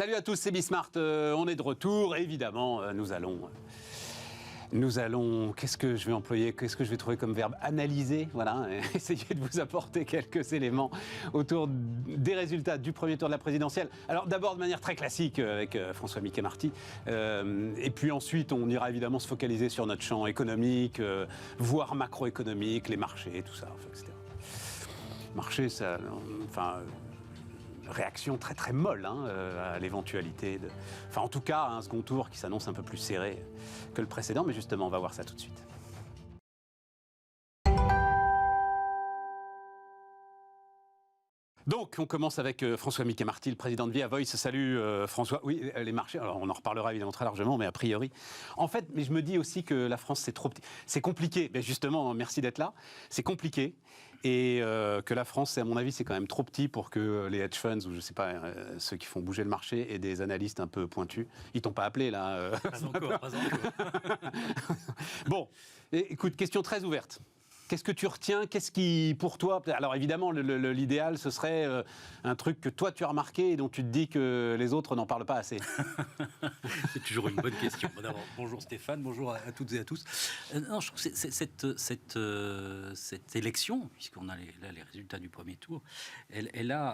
Salut à tous, c'est Bismart. On est de retour. Évidemment, nous allons. Qu'est-ce que je vais employer? Qu'est-ce que je vais trouver comme verbe? Analyser, voilà, essayer de vous apporter quelques éléments autour des résultats du premier tour de la présidentielle. Alors d'abord de manière très classique avec François Mickey-Marty, et puis ensuite on ira évidemment se focaliser sur notre champ économique, voire macroéconomique, les marchés, tout ça, etc. Marché, ça, réaction très très molle à l'éventualité de... Enfin en tout cas un second tour qui s'annonce un peu plus serré que le précédent, mais justement on va voir ça tout de suite. Donc, on commence avec François Mickey-Marty, le président de Via Voice. Salut François. Oui, les marchés, alors on en reparlera évidemment très largement, mais a priori. En fait, mais je me dis aussi que la France, c'est trop petit. C'est compliqué. Mais justement, merci d'être là. C'est compliqué. Et que la France, à mon avis, c'est quand même trop petit pour que les hedge funds, ou je ne sais pas, ceux qui font bouger le marché, et des analystes un peu pointus. Ils t'ont pas appelé, là Pas encore, pas encore. Bon, écoute, question très ouverte. Qu'est-ce que tu retiens? Qu'est-ce qui, pour toi... Alors évidemment, l'idéal, ce serait un truc que toi, tu as remarqué et dont tu te dis que les autres n'en parlent pas assez. C'est toujours une bonne question. D'abord, bonjour Stéphane, bonjour à toutes et à tous. Non, je trouve que cette élection, puisqu'on a les résultats du premier tour, il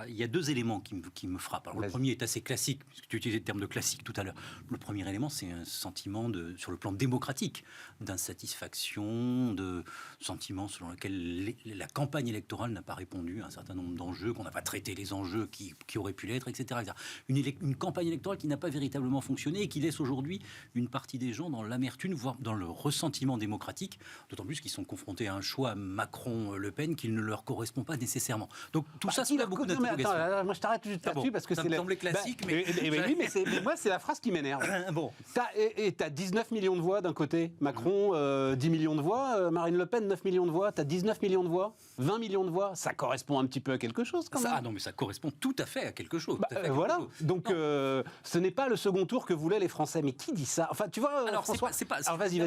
y a deux éléments qui me frappent. Alors, le premier est assez classique, puisque tu utilisais le terme de classique tout à l'heure. Le premier élément, c'est un sentiment, sur le plan démocratique, d'insatisfaction, de sentiment selon lequel la campagne électorale n'a pas répondu à un certain nombre d'enjeux, qu'on n'a pas traité les enjeux qui auraient pu l'être, etc. Une campagne électorale qui n'a pas véritablement fonctionné et qui laisse aujourd'hui une partie des gens dans l'amertume, voire dans le ressentiment démocratique, d'autant plus qu'ils sont confrontés à un choix Macron-Le Pen qui ne leur correspond pas nécessairement. Donc tout ça soulève beaucoup d'interrogations. Moi je t'arrête juste là-dessus parce que ça c'est... me semblait classique, mais... Oui, mais moi c'est la phrase qui m'énerve. Bon. T'as 19 millions de voix d'un côté, Macron 10 millions de voix, Marine Le Pen 9 millions de voix, t'as 19 millions de voix, 20 millions de voix, ça correspond un petit peu à quelque chose quand même. Ah non, mais ça correspond tout à fait à quelque chose. Voilà, donc ce n'est pas le second tour que voulaient les Français. Mais qui dit ça? Enfin, tu vois, alors, François... Alors vas-y.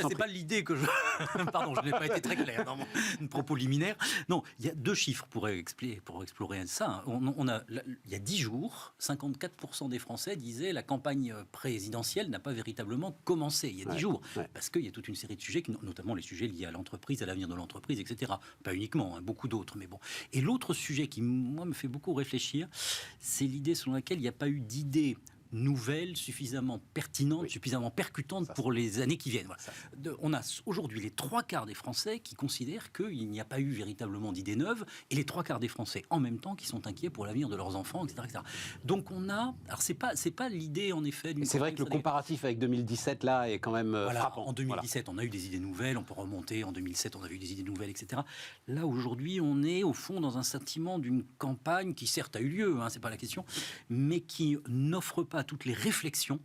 C'est pas l'idée que je... Pardon, je n'ai pas été très clair dans mon propos liminaire. Non, il y a deux chiffres pour explorer ça. Il y a 10 jours, 54% des Français disaient la campagne présidentielle n'a pas véritablement commencé. Il y a 10 jours. Ouais. Parce qu'il y a toute une série de sujets, notamment les sujets liés à l'entreprise, à l'avenir de l'entreprise, etc. Pas uniquement, beaucoup d'autres, mais bon. Et l'autre sujet qui, moi, me fait beaucoup réfléchir, c'est l'idée selon laquelle il n'y a pas eu d'idée nouvelle, suffisamment pertinente, suffisamment percutante pour les années qui viennent. Voilà. On a aujourd'hui les 3/4 des Français qui considèrent qu'il n'y a pas eu véritablement d'idées neuves, et les 3/4 des Français en même temps qui sont inquiets pour l'avenir de leurs enfants, etc. etc. Donc on a... Alors c'est pas l'idée en effet... C'est vrai que le comparatif avec 2017 là est quand même frappant. En 2017 on a eu des idées nouvelles, on peut remonter, en 2007 on a eu des idées nouvelles, etc. Là aujourd'hui on est au fond dans un sentiment d'une campagne qui certes a eu lieu, c'est pas la question, mais qui n'offre pas toutes les réflexions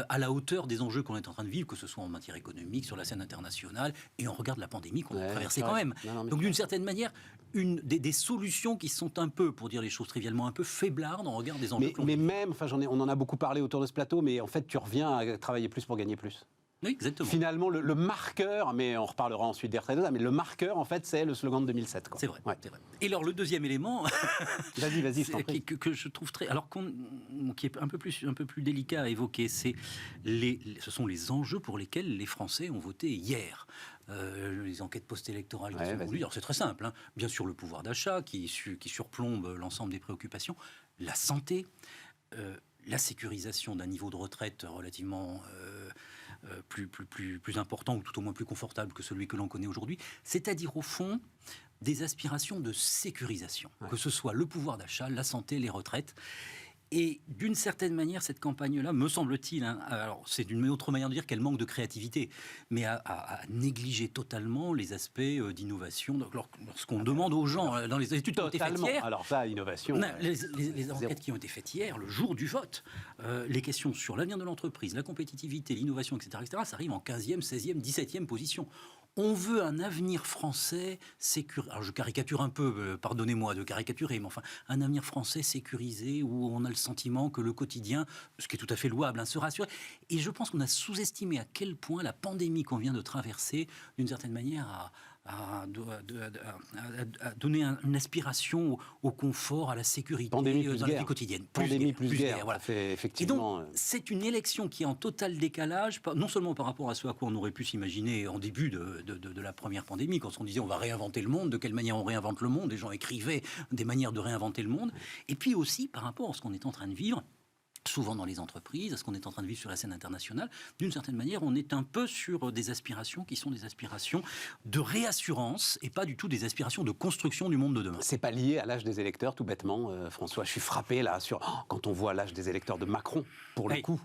à la hauteur des enjeux qu'on est en train de vivre, que ce soit en matière économique, sur la scène internationale, et on regarde la pandémie qu'on a traversée quand même. Donc d'une certaine manière, des solutions qui sont un peu, pour dire les choses trivialement, un peu faiblardes en regard des enjeux. Mais même, on en a beaucoup parlé autour de ce plateau, mais en fait tu reviens à travailler plus pour gagner plus. Oui, exactement. Finalement, le marqueur, mais on reparlera ensuite des retraites, mais le marqueur, en fait, c'est le slogan de 2007. Quoi. C'est vrai, c'est vrai. Et alors, le deuxième élément, vas-y, je t'en prie. Que je trouve très... Alors, qui est un peu plus délicat à évoquer, ce sont les enjeux pour lesquels les Français ont voté hier. Les enquêtes post-électorales qui sont voulues. Alors, c'est très simple. Bien sûr, le pouvoir d'achat qui surplombe l'ensemble des préoccupations, la santé, la sécurisation d'un niveau de retraite relativement plus important, ou tout au moins plus confortable que celui que l'on connaît aujourd'hui, c'est-à-dire au fond des aspirations de sécurisation, que ce soit le pouvoir d'achat, la santé, les retraites. Et d'une certaine manière, cette campagne-là, me semble-t-il, alors c'est d'une autre manière de dire qu'elle manque de créativité, mais à négliger totalement les aspects d'innovation. Lorsqu'on demande aux gens, dans les études qui ont été faites hier... Alors ça, innovation... Les enquêtes qui ont été faites hier, le jour du vote, les questions sur l'avenir de l'entreprise, la compétitivité, l'innovation, etc., ça arrive en 15e, 16e, 17e position. On veut un avenir français sécurisé. Alors je caricature un peu, pardonnez-moi de caricaturer, mais enfin, un avenir français sécurisé où on a le sentiment que le quotidien, ce qui est tout à fait louable, hein, sera assuré. Et je pense qu'on a sous-estimé à quel point la pandémie qu'on vient de traverser, d'une certaine manière, à donner une aspiration au confort, à la sécurité dans la vie quotidienne. Pandémie plus guerre, voilà. Effectivement. Et donc, c'est une élection qui est en total décalage, non seulement par rapport à ce à quoi on aurait pu s'imaginer en début de la première pandémie, quand on disait on va réinventer le monde, de quelle manière on réinvente le monde, les gens écrivaient des manières de réinventer le monde, et puis aussi par rapport à ce qu'on est en train de vivre, souvent dans les entreprises, à ce qu'on est en train de vivre sur la scène internationale. D'une certaine manière, on est un peu sur des aspirations qui sont des aspirations de réassurance et pas du tout des aspirations de construction du monde de demain. C'est pas lié à l'âge des électeurs, tout bêtement, François. Je suis frappé là quand on voit l'âge des électeurs de Macron, pour le coup.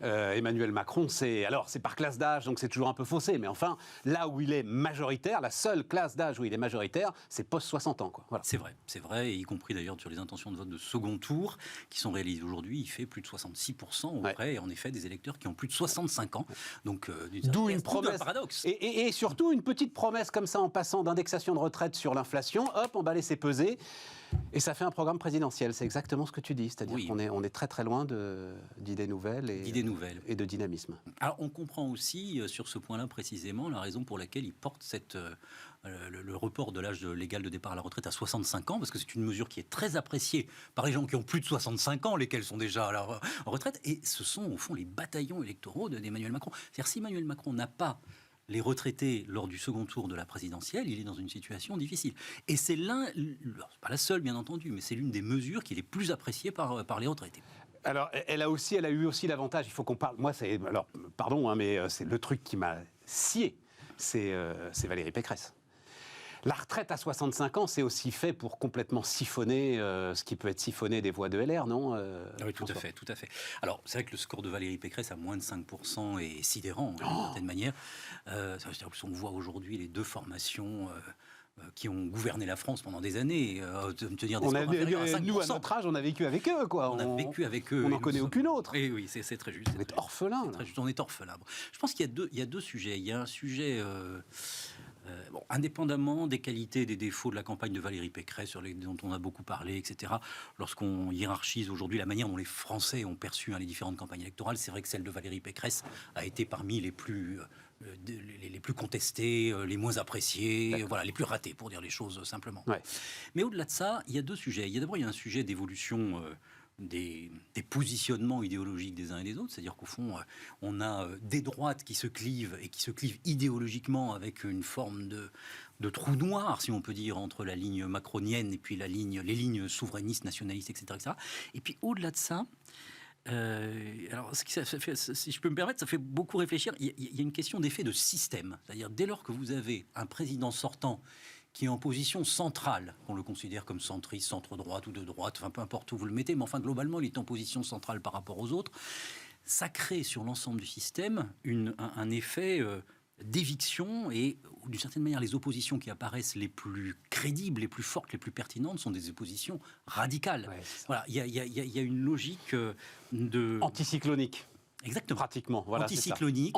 Emmanuel Macron, c'est par classe d'âge, donc c'est toujours un peu faussé, mais enfin, là où il est majoritaire, la seule classe d'âge où il est majoritaire, c'est post-60 ans. Quoi. Voilà. C'est vrai, et y compris d'ailleurs sur les intentions de vote de second tour, qui sont réalisées aujourd'hui, il fait plus de 66% auprès, en effet, des électeurs qui ont plus de 65 ans. Donc, d'où une promesse, un paradoxe. Et surtout, une petite promesse comme ça, en passant d'indexation de retraite sur l'inflation, hop, on va laisser peser. Et ça fait un programme présidentiel, c'est exactement ce que tu dis, c'est-à-dire qu'on est très très loin d'idées nouvelles et de dynamisme. Alors on comprend aussi sur ce point-là précisément la raison pour laquelle il porte le report de l'âge légal de départ à la retraite à 65 ans, parce que c'est une mesure qui est très appréciée par les gens qui ont plus de 65 ans, lesquels sont déjà à la retraite, et ce sont au fond les bataillons électoraux d'Emmanuel Macron. C'est-à-dire si Emmanuel Macron n'a pas les retraités lors du second tour de la présidentielle, il est dans une situation difficile. Et c'est pas la seule bien entendu, mais c'est l'une des mesures qui est les plus appréciées par les retraités. Alors, elle a eu aussi l'avantage, il faut qu'on parle, moi pardon, mais c'est le truc qui m'a scié, c'est Valérie Pécresse. La retraite à 65 ans, c'est aussi fait pour complètement siphonner ce qui peut être siphonné des voix de LR, non Oui, tout à fait. Alors, c'est vrai que le score de Valérie Pécresse à moins de 5% est sidérant, d'une certaine manière. On voit aujourd'hui les deux formations qui ont gouverné la France pendant des années, tenir des scores inférieurs à 5%. Nous, à notre âge, on a vécu avec eux, quoi. On a vécu avec eux. On n'en connaît aucune autre. Oui, c'est très juste. On est orphelin. On est orphelin. Je pense qu'il y a deux sujets. Il y a un sujet... indépendamment des qualités et des défauts de la campagne de Valérie Pécresse, dont on a beaucoup parlé, etc., lorsqu'on hiérarchise aujourd'hui la manière dont les Français ont perçu les différentes campagnes électorales, c'est vrai que celle de Valérie Pécresse a été parmi les plus contestées, les moins appréciées, voilà, les plus ratées, pour dire les choses simplement. Ouais. Mais au-delà de ça, il y a deux sujets. Il y a un sujet d'évolution des positionnements idéologiques des uns et des autres, c'est-à-dire qu'au fond, on a des droites qui se clivent et qui se clivent idéologiquement avec une forme de trou noir, si on peut dire, entre la ligne macronienne et puis les lignes souverainistes, nationalistes, etc. Et puis au-delà de ça, alors, si je peux me permettre, ça fait beaucoup réfléchir. Il y a une question d'effet de système, c'est-à-dire dès lors que vous avez un président sortant qui est en position centrale, qu'on le considère comme centriste, centre-droite ou de droite, enfin peu importe où vous le mettez, mais enfin globalement il est en position centrale par rapport aux autres, ça crée sur l'ensemble du système un effet d'éviction, et d'une certaine manière les oppositions qui apparaissent les plus crédibles, les plus fortes, les plus pertinentes sont des oppositions radicales. Ouais, voilà, il y a une logique de... anticyclonique. Exactement. Pratiquement, voilà. Anticyclonique.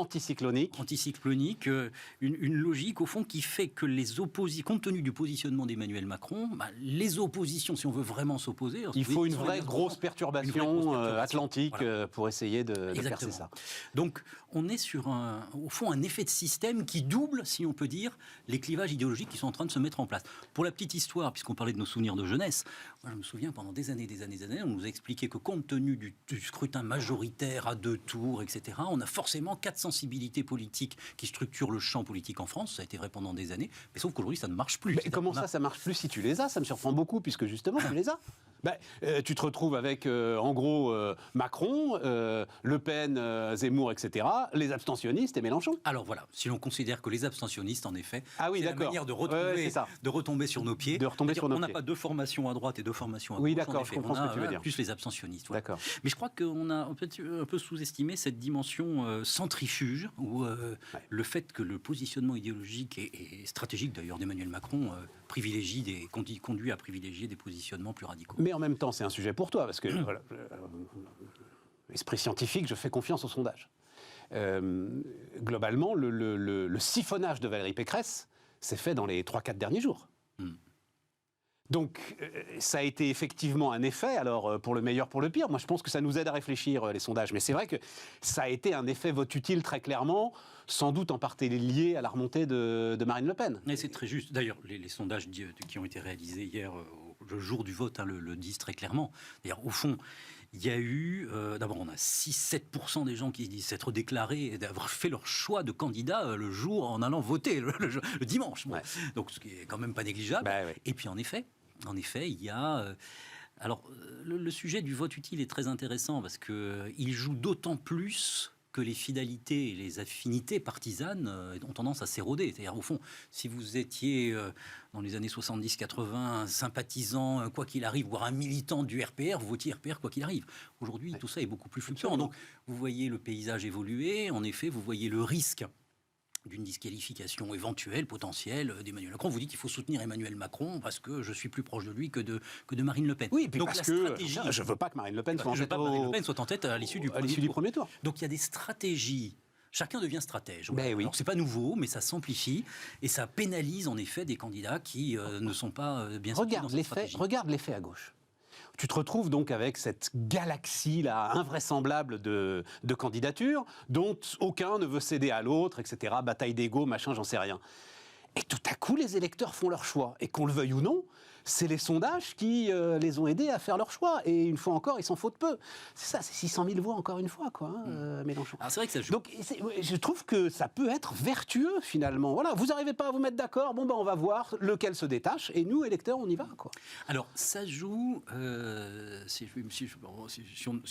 Une logique, au fond, qui fait que compte tenu du positionnement d'Emmanuel Macron, les oppositions, si on veut vraiment s'opposer... Il faut une vraie grosse perturbation atlantique, voilà, pour essayer de percer ça. Donc, on est sur, au fond, un effet de système qui double, si on peut dire, les clivages idéologiques qui sont en train de se mettre en place. Pour la petite histoire, puisqu'on parlait de nos souvenirs de jeunesse, moi, je me souviens, pendant des années, on nous a expliqué que compte tenu du scrutin majoritaire à 2 tours, etc., on a forcément 4 sensibilités politiques qui structurent le champ politique en France. Ça a été vrai pendant des années, mais sauf qu'aujourd'hui, ça ne marche plus. Mais comment ça marche plus si tu les as? Ça me surprend beaucoup, puisque justement, tu les as. Tu te retrouves avec, en gros, Macron, Le Pen, Zemmour, etc., les abstentionnistes et Mélenchon. Alors voilà, si l'on considère que les abstentionnistes, en effet, c'est la manière de retomber sur nos pieds. On n'a pas 2 formations à droite et 2 formations à gauche. Oui, d'accord, je comprends ce que tu veux dire. Plus les abstentionnistes. Voilà. D'accord. Mais je crois qu'on a un peu sous-estimé cette dimension centrifuge, où le fait que le positionnement idéologique et stratégique, d'ailleurs, d'Emmanuel Macron conduit à privilégier des positionnements plus radicaux. Mais en même temps, c'est un sujet pour toi, parce que, voilà, esprit scientifique, je fais confiance aux sondages. globalement, le siphonnage de Valérie Pécresse s'est fait dans les 3-4 derniers jours. Donc, ça a été effectivement un effet, alors pour le meilleur, pour le pire. Moi, je pense que ça nous aide à réfléchir, les sondages. Mais c'est vrai que ça a été un effet vote utile très clairement, sans doute en partie lié à la remontée de Marine Le Pen. Et c'est très juste. D'ailleurs, les sondages qui ont été réalisés hier, le jour du vote, le disent très clairement. D'ailleurs, au fond, il y a eu, d'abord on a 6-7% des gens qui disent s'être déclarés et d'avoir fait leur choix de candidat le jour en allant voter, le dimanche. Bon. Ouais. Donc ce qui est quand même pas négligeable. Bah, ouais. Et puis en effet, il y a... alors, le sujet du vote utile est très intéressant parce qu'il joue d'autant plus que les fidélités et les affinités partisanes ont tendance à s'éroder. C'est-à-dire, au fond, si vous étiez dans les années 70-80 un sympathisant, quoi qu'il arrive, voire un militant du RPR, vous votiez RPR quoi qu'il arrive. Aujourd'hui, tout ça est beaucoup plus fluctuant. Donc, vous voyez le paysage évoluer. En effet, vous voyez le risque d'une disqualification éventuelle, potentielle d'Emmanuel Macron. Vous dites qu'il faut soutenir Emmanuel Macron parce que je suis plus proche de lui que de Marine Le Pen. Oui, et puis donc parce que je ne veux pas que Marine Le Pen soit en tête à l'issue du premier tour. Donc il y a des stratégies. Chacun devient stratège. Ben oui. Alors c'est pas nouveau, mais ça s'amplifie et ça pénalise en effet des candidats qui ne sont pas bien ciblés dans cette stratégie. Regarde l'effet à gauche. Tu te retrouves donc avec cette galaxie-là invraisemblable de candidatures, dont aucun ne veut céder à l'autre, etc. Bataille d'ego, machin, j'en sais rien. Et tout à coup, les électeurs font leur choix. Et qu'on le veuille ou non, c'est les sondages qui les ont aidés à faire leur choix. Et une fois encore, ils s'en foutent peu. C'est ça, c'est 600 000 voix encore une fois, quoi, Mélenchon. Alors c'est vrai que ça joue. Donc je trouve que ça peut être vertueux, finalement. Voilà, vous n'arrivez pas à vous mettre d'accord, bon ben on va voir lequel se détache. Et nous, électeurs, on y va, quoi. Alors ça joue, si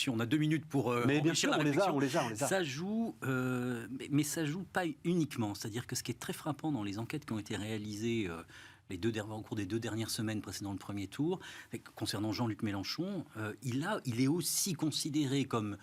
on a 2 minutes pour mais bien sûr, on les a. Ça joue, mais ça joue pas uniquement. C'est-à-dire que ce qui est très frappant dans les enquêtes qui ont été réalisées au cours des 2 dernières semaines précédant le premier tour, concernant Jean-Luc Mélenchon, il est aussi considéré comme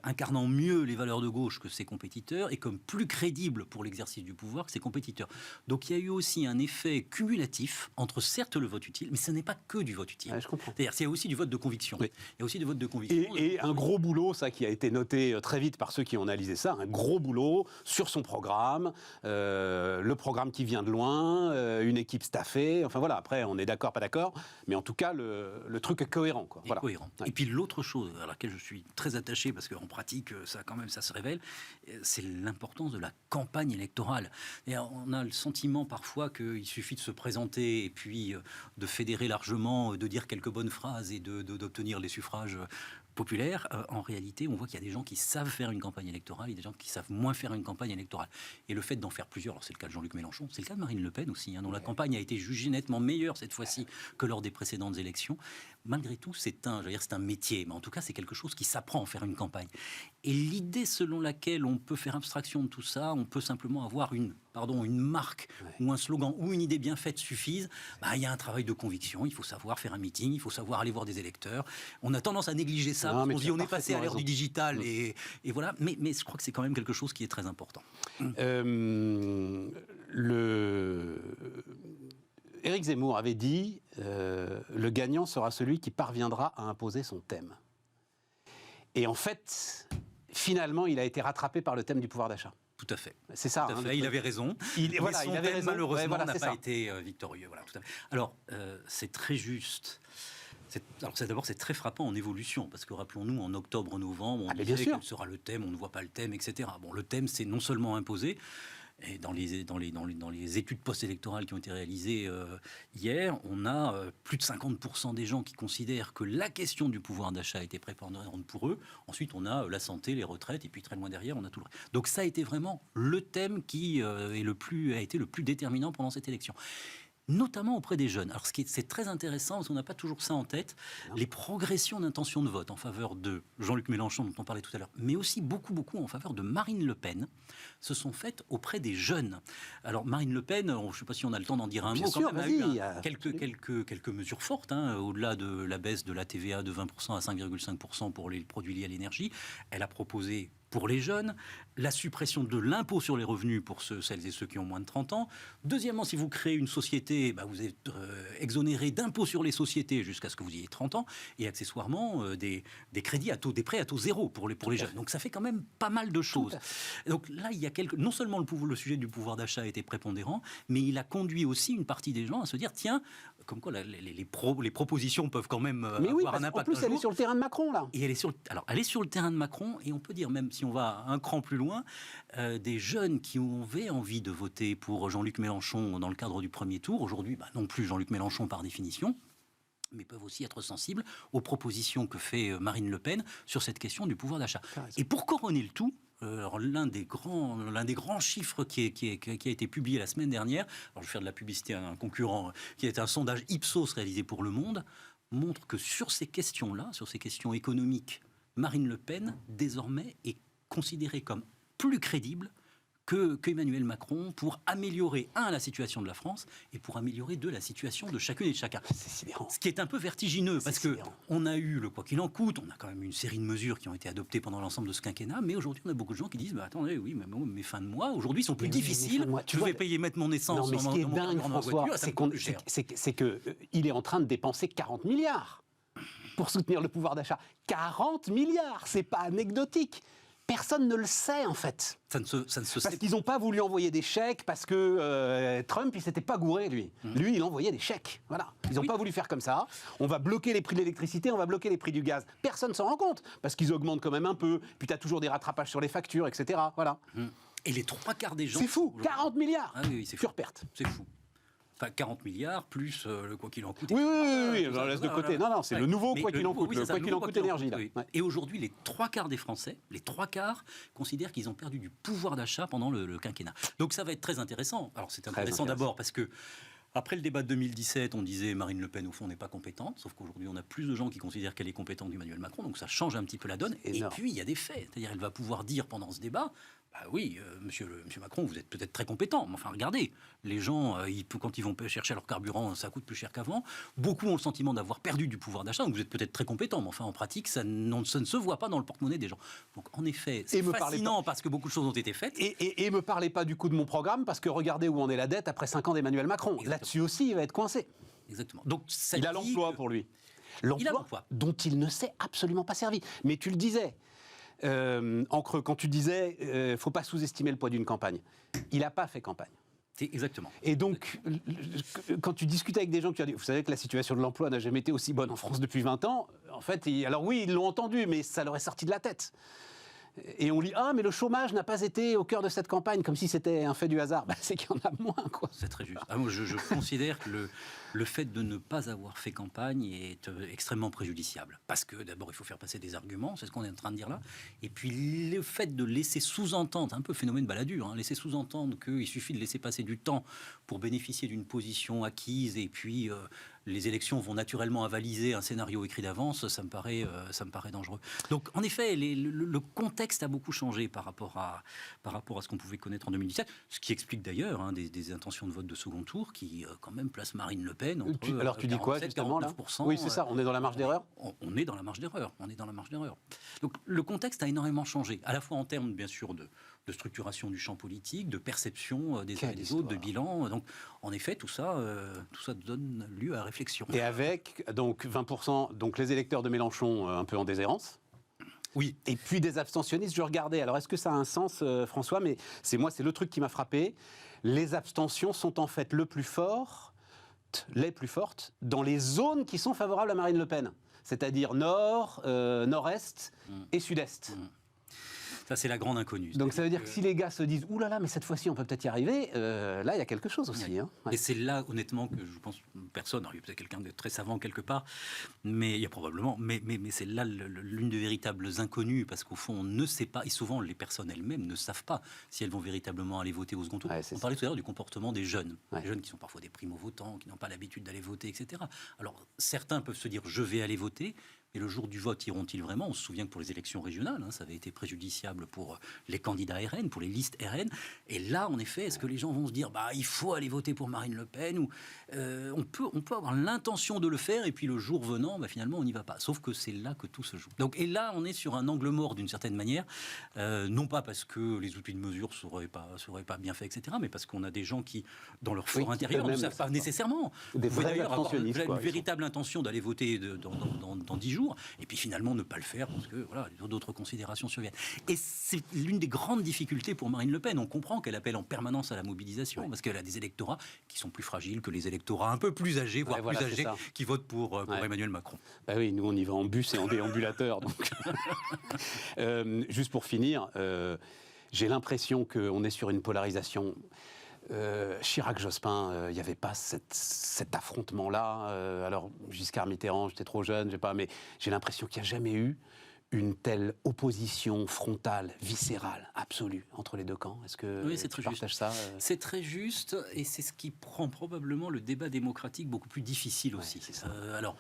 incarnant mieux les valeurs de gauche que ses compétiteurs et comme plus crédible pour l'exercice du pouvoir que ses compétiteurs. Donc il y a eu aussi un effet cumulatif entre certes le vote utile, mais ce n'est pas que du vote utile. Ouais, je comprends. C'est-à-dire qu'il y a aussi du vote de conviction. Oui. Il y a aussi du vote de conviction. Et un gros boulot, ça qui a été noté très vite par ceux qui ont analysé ça, un gros boulot sur son programme, le programme qui vient de loin, une équipe staffée, enfin voilà, après on est d'accord, pas d'accord, mais en tout cas le truc est cohérent. Quoi. Voilà. Cohérent. Ouais. Et puis l'autre chose à laquelle je suis très attaché, parce qu'en pratique ça se révèle, c'est l'importance de la campagne électorale. Et on a le sentiment parfois qu'il suffit de se présenter et puis de fédérer largement, de dire quelques bonnes phrases et d'obtenir les suffrages populaire, en réalité, on voit qu'il y a des gens qui savent faire une campagne électorale et des gens qui savent moins faire une campagne électorale. Et le fait d'en faire plusieurs, alors c'est le cas de Jean-Luc Mélenchon, c'est le cas de Marine Le Pen aussi, dont la campagne a été jugée nettement meilleure cette fois-ci que lors des précédentes élections. Malgré tout, c'est un métier, mais en tout cas, c'est quelque chose qui s'apprend à faire une campagne. Et l'idée selon laquelle on peut faire abstraction de tout ça, on peut simplement avoir une marque ou un slogan ou une idée bien faite suffisent, il y a un travail de conviction, il faut savoir faire un meeting, il faut savoir aller voir des électeurs. On a tendance à négliger ça, on se dit on est passé à l'ère du digital et voilà, mais je crois que c'est quand même quelque chose qui est très important. Éric Zemmour avait dit le gagnant sera celui qui parviendra à imposer son thème. Et en fait, finalement, il a été rattrapé par le thème du pouvoir d'achat. Tout à fait. C'est ça. Il avait raison. Il avait raison. Malheureusement, n'a pas été victorieux. Voilà, tout à fait. Alors, c'est très juste. D'abord, c'est très frappant en évolution, parce que rappelons-nous, en octobre-novembre, on disait quel sera le thème, on ne voit pas le thème, etc. Bon, le thème, c'est non seulement imposé, et dans les études post-électorales qui ont été réalisées hier, on a plus de 50% des gens qui considèrent que la question du pouvoir d'achat a été prépondérante pour eux. Ensuite, on a la santé, les retraites, et puis très loin derrière, on a tout le reste. Donc ça a été vraiment le thème qui a été le plus déterminant pendant cette élection. Notamment auprès des jeunes. Alors, c'est très intéressant, parce qu'on n'a pas toujours ça en tête, les progressions d'intention de vote en faveur de Jean-Luc Mélenchon, dont on parlait tout à l'heure, mais aussi beaucoup en faveur de Marine Le Pen, se sont faites auprès des jeunes. Alors, Marine Le Pen, je ne sais pas si on a le temps d'en dire un mot, quand même, a eu quelques mesures fortes, au-delà de la baisse de la TVA de 20% à 5,5% pour les produits liés à l'énergie. Elle a proposé pour les jeunes, la suppression de l'impôt sur les revenus pour celles et ceux qui ont moins de 30 ans. Deuxièmement, si vous créez une société, vous êtes exonéré d'impôt sur les sociétés jusqu'à ce que vous ayez 30 ans, et accessoirement des crédits des prêts à taux zéro pour les jeunes. Donc ça fait quand même pas mal de choses. Donc là, il y a non seulement le sujet du pouvoir d'achat a été prépondérant, mais il a conduit aussi une partie des gens à se dire, tiens, comme quoi les propositions peuvent quand même avoir un impact. En plus, elle est sur le terrain de Macron, là. Et elle est sur le terrain de Macron, et on peut dire, même si on va un cran plus loin, des jeunes qui avaient envie de voter pour Jean-Luc Mélenchon dans le cadre du premier tour, aujourd'hui, non plus Jean-Luc Mélenchon par définition, mais peuvent aussi être sensibles aux propositions que fait Marine Le Pen sur cette question du pouvoir d'achat. Et pour couronner le tout, l'un des grands chiffres qui a été publié la semaine dernière, alors je vais faire de la publicité à un concurrent, qui est un sondage Ipsos réalisé pour Le Monde, montre que sur ces questions-là, sur ces questions économiques, Marine Le Pen, désormais, est considérée comme plus crédible qu'Emmanuel Macron pour améliorer, la situation de la France et pour améliorer, la situation de chacune et de chacun. C'est sidérant. Ce qui est un peu vertigineux, parce qu'on a eu le quoi qu'il en coûte, on a quand même une série de mesures qui ont été adoptées pendant l'ensemble de ce quinquennat, mais aujourd'hui, on a beaucoup de gens qui disent, attendez, oui, mais mes fins de mois, aujourd'hui, sont plus difficiles. Je vais payer mettre mon essence dans ma voiture, c'est qu'il est en train de dépenser 40 milliards pour soutenir le pouvoir d'achat. 40 milliards, c'est pas anecdotique. Personne ne le sait, en fait. Ça ne se sait. Parce qu'ils n'ont pas voulu envoyer des chèques, parce que Trump, il s'était pas gouré, lui. Lui, il envoyait des chèques. Voilà. Ils n'ont pas voulu faire comme ça. On va bloquer les prix de l'électricité, on va bloquer les prix du gaz. Personne ne s'en rend compte, parce qu'ils augmentent quand même un peu. Puis tu as toujours des rattrapages sur les factures, etc. Voilà. Et les 3/4 des gens... C'est fou, 40 milliards. Oui, c'est pure perte. C'est fou. Enfin, 40 milliards plus le quoi qu'il en coûte. Oui, je laisse de côté. Non, c'est le nouveau quoi qu'il en coûte, le quoi qu'il en coûte énergie. Là. Oui. Ouais. Et aujourd'hui, les 3/4 des Français, considèrent qu'ils ont perdu du pouvoir d'achat pendant le quinquennat. Donc ça va être très intéressant. Alors c'est intéressant d'abord parce que après le débat de 2017, on disait Marine Le Pen, au fond, n'est pas compétente. Sauf qu'aujourd'hui, on a plus de gens qui considèrent qu'elle est compétente qu'Emmanuel Macron. Donc ça change un petit peu la donne. Et puis, il y a des faits. C'est-à-dire, elle va pouvoir dire pendant ce débat, oui, monsieur Macron, vous êtes peut-être très compétent. Mais enfin, regardez, les gens, quand ils vont chercher leur carburant, ça coûte plus cher qu'avant. Beaucoup ont le sentiment d'avoir perdu du pouvoir d'achat. Donc vous êtes peut-être très compétent. Mais enfin, en pratique, ça ne se voit pas dans le porte-monnaie des gens. Donc en effet, c'est fascinant parce que beaucoup de choses ont été faites. Et me parlez pas du coup de mon programme, parce que regardez où en est la dette après 5 ans d'Emmanuel Macron. Exactement. Là-dessus aussi, il va être coincé. Exactement. Donc, il a l'emploi pour lui. L'emploi dont il ne s'est absolument pas servi. Mais tu le disais, en creux, quand tu disais faut pas sous-estimer le poids d'une campagne. Il n'a pas fait campagne. Exactement. Et donc, quand tu discutes avec des gens qui ont dit, vous savez que la situation de l'emploi n'a jamais été aussi bonne en France depuis 20 ans, en fait, alors oui, ils l'ont entendu, mais ça leur est sorti de la tête. Et on lit, mais le chômage n'a pas été au cœur de cette campagne, comme si c'était un fait du hasard. C'est qu'il y en a moins, quoi. C'est très juste. Moi, je considère que le fait de ne pas avoir fait campagne est extrêmement préjudiciable. Parce que, d'abord, il faut faire passer des arguments, c'est ce qu'on est en train de dire là. Et puis, le fait de laisser sous-entendre, c'est un peu phénomène Balladur, laisser sous-entendre qu'il suffit de laisser passer du temps pour bénéficier d'une position acquise, et puis les élections vont naturellement avaliser un scénario écrit d'avance, ça me paraît dangereux. Donc, en effet, le contexte a beaucoup changé par rapport à ce qu'on pouvait connaître en 2017, ce qui explique d'ailleurs des intentions de vote de second tour qui, quand même, placent Marine Le Pen entre alors, tu dis quoi, justement, là ? Oui, c'est ça, on est dans la marge d'erreur ? On est dans la marge d'erreur. Donc, le contexte a énormément changé, à la fois en termes, bien sûr, de structuration du champ politique, de perception des uns et des autres, de bilan. Donc, en effet, tout ça donne lieu à réflexion. Et avec donc 20%, donc les électeurs de Mélenchon un peu en déshérence. Oui. Et puis des abstentionnistes, je regardais. Alors, est-ce que ça a un sens, François ? Mais c'est le truc qui m'a frappé. Les abstentions sont en fait les plus fortes dans les zones qui sont favorables à Marine Le Pen. C'est-à-dire nord, nord-est et sud-est. Ça, c'est la grande inconnue. Donc ça veut dire que si les gars se disent « Ouh là là, mais cette fois-ci, on peut peut-être y arriver », là, il y a quelque chose aussi. Oui. Et c'est là, honnêtement, que je pense personne, alors, il y a peut-être quelqu'un de très savant quelque part, mais il y a probablement, mais c'est là l'une des véritables inconnues, parce qu'au fond, on ne sait pas, et souvent les personnes elles-mêmes ne savent pas si elles vont véritablement aller voter au second tour. On parlait tout à l'heure du comportement des jeunes, les jeunes qui sont parfois des primo-votants, qui n'ont pas l'habitude d'aller voter, etc. Alors, certains peuvent se dire « Je vais aller voter », Et le jour du vote, iront-ils vraiment? On se souvient que pour les élections régionales, ça avait été préjudiciable pour les candidats RN, pour les listes RN. Et là, en effet, est-ce que les gens vont se dire il faut aller voter pour Marine Le Pen ou on peut avoir l'intention de le faire et puis le jour venant, finalement, on n'y va pas. Sauf que c'est là que tout se joue. Donc, et là, on est sur un angle mort d'une certaine manière, non pas parce que les outils de mesure seraient pas bien faits, etc., mais parce qu'on a des gens qui, dans leur fort intérieur, ne savent pas nécessairement. Des Vous pouvez d'ailleurs avoir une quoi, véritable intention d'aller voter dans 10 jours, et puis finalement ne pas le faire parce que voilà, d'autres considérations surviennent. Et c'est l'une des grandes difficultés pour Marine Le Pen. On comprend qu'elle appelle en permanence à la mobilisation, parce qu'elle a des électorats qui sont plus fragiles que les électorats un peu plus âgés, voire plus âgés, qui votent pour Emmanuel Macron. Oui, nous on y va en bus et en déambulateur. Donc. Juste pour finir, j'ai l'impression qu'on est sur une polarisation. Chirac-Jospin, il n'y avait pas cet affrontement-là. Alors, Giscard-Mitterrand, j'étais trop jeune, mais j'ai l'impression qu'il n'y a jamais eu une telle opposition frontale, viscérale, absolue entre les deux camps. Est-ce que tu partages ça C'est très juste, et c'est ce qui rend probablement le débat démocratique beaucoup plus difficile aussi. Alors,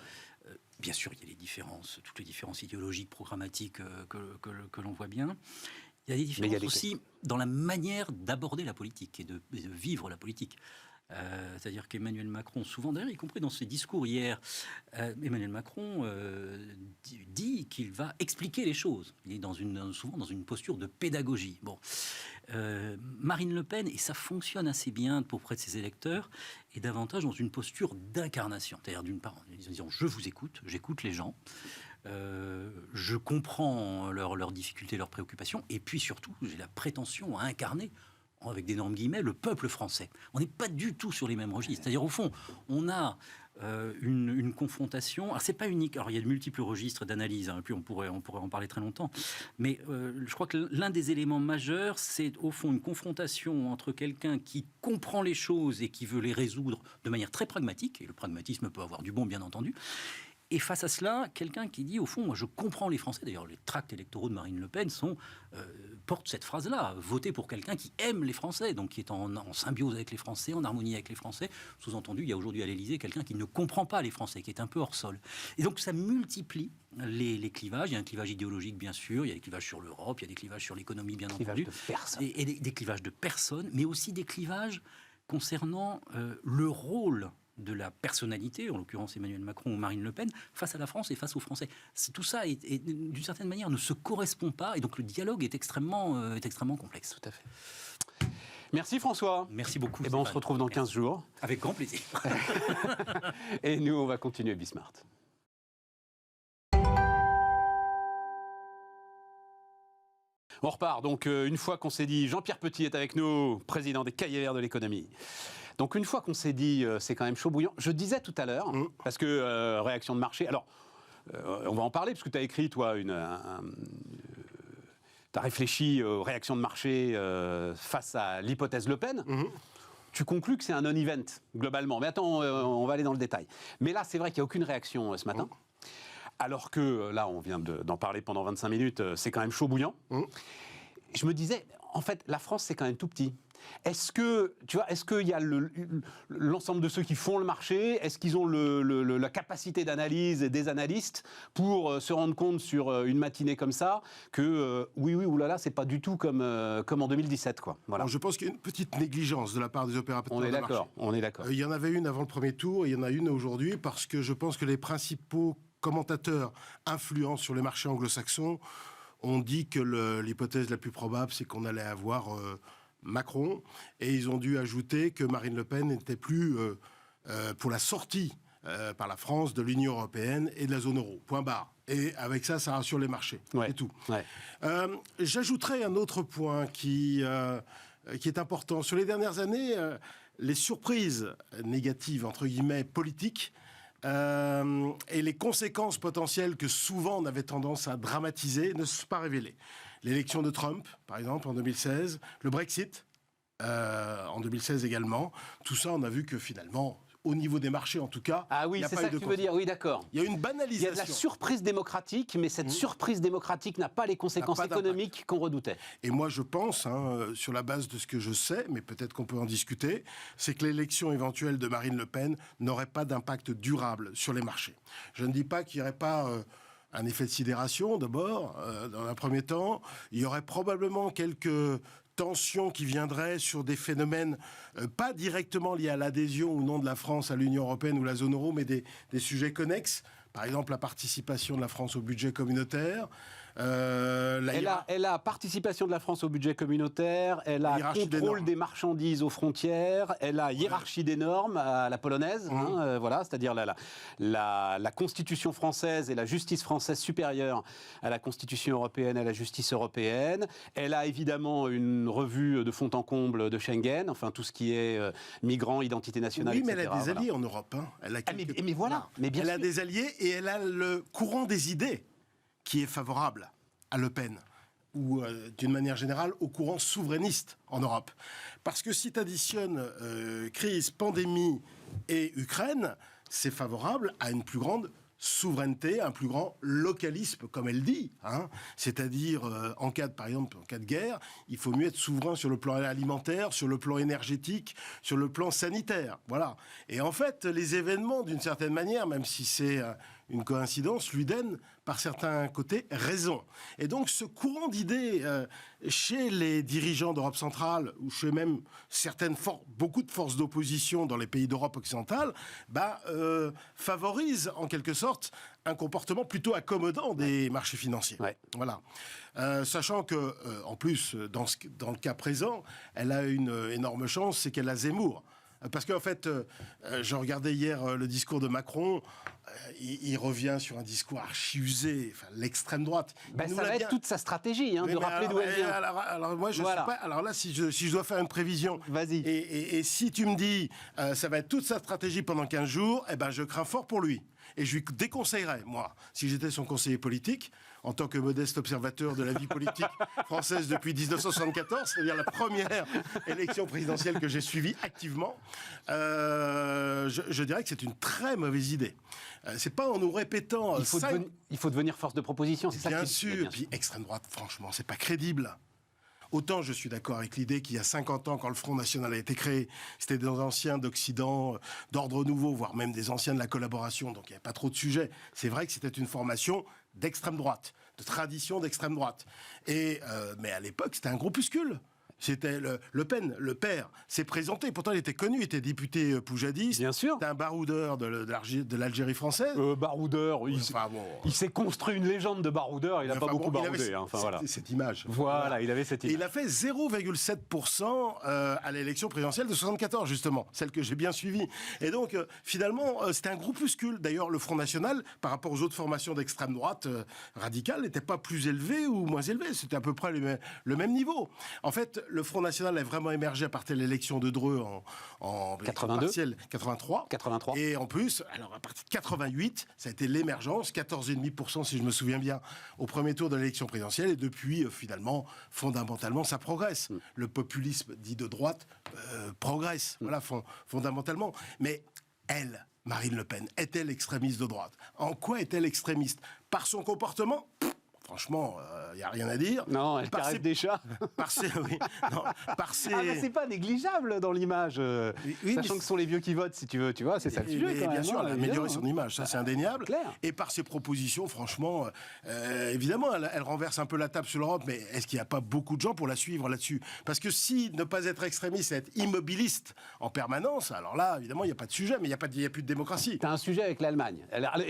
bien sûr, il y a les différences, toutes les différences idéologiques, programmatiques que l'on voit bien. Il y a des différences aussi dans la manière d'aborder la politique et de vivre la politique. C'est-à-dire qu'Emmanuel Macron, souvent d'ailleurs, y compris dans ses discours hier, Emmanuel Macron dit qu'il va expliquer les choses. Il est souvent dans une posture de pédagogie. Bon, Marine Le Pen, et ça fonctionne assez bien auprès de ses électeurs, est davantage dans une posture d'incarnation. C'est-à-dire d'une part, en disant je vous écoute, j'écoute les gens. Je comprends leurs difficultés, leurs préoccupations, et puis surtout, j'ai la prétention à incarner, avec d'énormes guillemets, le peuple français. On n'est pas du tout sur les mêmes registres. C'est-à-dire, au fond, on a une confrontation. Alors, c'est pas unique. Alors, il y a de multiples registres d'analyse, et puis on pourrait en parler très longtemps. Mais je crois que l'un des éléments majeurs, c'est au fond une confrontation entre quelqu'un qui comprend les choses et qui veut les résoudre de manière très pragmatique, et le pragmatisme peut avoir du bon, bien entendu. Et face à cela, quelqu'un qui dit, au fond, moi je comprends les Français. D'ailleurs, les tracts électoraux de Marine Le Pen portent cette phrase-là. Voter pour quelqu'un qui aime les Français, donc qui est en symbiose avec les Français, en harmonie avec les Français. Sous-entendu, il y a aujourd'hui à l'Élysée quelqu'un qui ne comprend pas les Français, qui est un peu hors sol. Et donc ça multiplie les clivages. Il y a un clivage idéologique, bien sûr. Il y a des clivages sur l'Europe, il y a des clivages sur l'économie, bien entendu. Et des clivages de personnes, mais aussi des clivages concernant le rôle de la personnalité, en l'occurrence Emmanuel Macron ou Marine Le Pen, face à la France et face aux Français. Tout ça, d'une certaine manière, ne se correspond pas, et donc le dialogue est extrêmement complexe. Tout à fait. Merci François. Merci beaucoup. Et on se retrouve dans 15 jours. Avec grand plaisir. Et nous, on va continuer Bismart. On repart. Donc, une fois qu'on s'est dit, Jean-Pierre Petit est avec nous, président des Cahiers Verts de l'économie. Donc, une fois qu'on s'est dit, c'est quand même chaud bouillant. Je disais tout à l'heure, parce que réaction de marché. Alors, on va en parler, parce que tu as écrit, toi, tu as réfléchi aux réactions de marché face à l'hypothèse Le Pen. Tu conclus que c'est un non-event, globalement. Mais attends, on va aller dans le détail. Mais là, c'est vrai qu'il n'y a aucune réaction ce matin. Alors que, là, on vient d'en parler pendant 25 minutes, c'est quand même chaud bouillant. Je me disais, en fait, la France, c'est quand même tout petit. Est-ce qu'il y a l'ensemble de ceux qui font le marché, est-ce qu'ils ont la capacité d'analyse des analystes pour se rendre compte sur une matinée comme ça que oui, oulala, c'est pas du tout comme en 2017, quoi. Voilà. Alors, je pense qu'il y a une petite négligence de la part des opérateurs de marché. On est d'accord. Il y en avait une avant le premier tour, et il y en a une aujourd'hui, parce que je pense que les principaux commentateurs influents sur les marchés anglo-saxons ont dit que l'hypothèse la plus probable, c'est qu'on allait avoir Macron, et ils ont dû ajouter que Marine Le Pen n'était plus pour la sortie par la France de l'Union européenne et de la zone euro. Point barre. Et avec ça, ça rassure les marchés. Ouais. C'est tout. Ouais. J'ajouterai un autre point qui est important. Sur les dernières années, les surprises négatives, entre guillemets, politiques, et les conséquences potentielles que souvent on avait tendance à dramatiser ne se sont pas révélées. L'élection de Trump, par exemple, en 2016, le Brexit, en 2016 également, tout ça, on a vu que finalement, au niveau des marchés en tout cas, ah oui, c'est ça que tu veux dire, oui, d'accord. Il y a une banalisation. Il y a de la surprise démocratique, mais cette surprise démocratique n'a pas les conséquences économiques qu'on redoutait. Et moi, je pense, sur la base de ce que je sais, mais peut-être qu'on peut en discuter, c'est que l'élection éventuelle de Marine Le Pen n'aurait pas d'impact durable sur les marchés. Je ne dis pas qu'il n'y aurait pas un effet de sidération d'abord, dans un premier temps. Il y aurait probablement quelques tensions qui viendraient sur des phénomènes pas directement liés à l'adhésion ou non de la France à l'Union européenne ou la zone euro, mais des sujets connexes. Par exemple, la participation de la France au budget communautaire. Elle a participation de la France au budget communautaire, elle a contrôle des marchandises aux frontières, elle a hiérarchie des normes à la polonaise, voilà, c'est-à-dire la Constitution française et la justice française supérieure à la Constitution européenne et à la justice européenne. Elle a évidemment une revue de fond en comble de Schengen, enfin tout ce qui est migrants, identité nationale, etc. Oui, mais elle a des alliés en Europe. Elle a mais voilà, mais bien sûr. Elle a des alliés et elle a le courant des idées qui est favorable à Le Pen, ou d'une manière générale au courant souverainiste en Europe. Parce que si tu additionnes crise, pandémie et Ukraine, c'est favorable à une plus grande souveraineté, un plus grand localisme, comme elle dit. C'est-à-dire, par exemple, en cas de guerre, il faut mieux être souverain sur le plan alimentaire, sur le plan énergétique, sur le plan sanitaire. Voilà. Et en fait, les événements, d'une certaine manière, même si c'est une coïncidence, lui donnent, par certains côtés, raison. Et donc, ce courant d'idées chez les dirigeants d'Europe centrale, ou chez même beaucoup de forces d'opposition dans les pays d'Europe occidentale, favorise, en quelque sorte, un comportement plutôt accommodant des marchés financiers. Ouais. Voilà. Sachant que, en plus, dans le cas présent, elle a une énorme chance, c'est qu'elle a Zemmour. Parce qu'en fait, je regardais hier le discours de Macron, il revient sur un discours archi-usé, l'extrême droite. Ça va être toute sa stratégie, de rappeler d'où elle vient. Alors moi, je sais pas. Alors là, si je dois faire une prévision, vas-y. Et si tu me dis, ça va être toute sa stratégie pendant 15 jours, je crains fort pour lui. Et je lui déconseillerais, moi, si j'étais son conseiller politique, en tant que modeste observateur de la vie politique française depuis 1974, c'est-à-dire la première élection présidentielle que j'ai suivie activement, je dirais que c'est une très mauvaise idée. C'est pas en nous répétant... Il faut devenir force de proposition, c'est ça Bien sûr, puis extrême droite, franchement, c'est pas crédible. Autant je suis d'accord avec l'idée qu'il y a 50 ans, quand le Front National a été créé, c'était des anciens d'Occident, d'ordre nouveau, voire même des anciens de la collaboration, donc il n'y avait pas trop de sujets. C'est vrai que c'était une formation d'extrême droite, de tradition d'extrême droite. Mais à l'époque, c'était un groupuscule. C'était Le Pen, le père, s'est présenté. Pourtant, il était connu, il était député poujadiste. Bien sûr. C'était un baroudeur de l'Algérie française. Baroudeur, il s'est construit une légende de baroudeur, il n'a pas beaucoup baroudé. Voilà. Cette image. Voilà, il avait cette image. Et il a fait 0,7% à l'élection présidentielle de 74, justement, celle que j'ai bien suivie. Et donc, finalement, c'était un groupuscule. D'ailleurs, le Front National, par rapport aux autres formations d'extrême droite radicale, n'était pas plus élevé ou moins élevé. C'était à peu près le même niveau. En fait, le Front National a vraiment émergé à partir de l'élection de Dreux en 82, partielle 83. Et en plus, alors à partir de 88, ça a été l'émergence, 14,5% si je me souviens bien, au premier tour de l'élection présidentielle. Et depuis, finalement, fondamentalement, ça progresse. Le populisme dit de droite progresse, voilà, fondamentalement. Mais elle, Marine Le Pen, est-elle extrémiste de droite? En quoi est-elle extrémiste? Par son comportement? Franchement, il n'y a rien à dire. Non, elle caresse des chats. C'est pas négligeable dans l'image. Sachant que ce sont les vieux qui votent, si tu veux, tu vois, c'est ça le sujet. Bien sûr, elle a amélioré son image, ça c'est indéniable. Clair. Et par ses propositions, franchement, évidemment, elle renverse un peu la table sur l'Europe, mais est-ce qu'il n'y a pas beaucoup de gens pour la suivre là-dessus? Parce que si ne pas être extrémiste, c'est être immobiliste en permanence, alors là, évidemment, il n'y a pas de sujet, mais il n'y a plus de démocratie. Tu as un sujet avec l'Allemagne.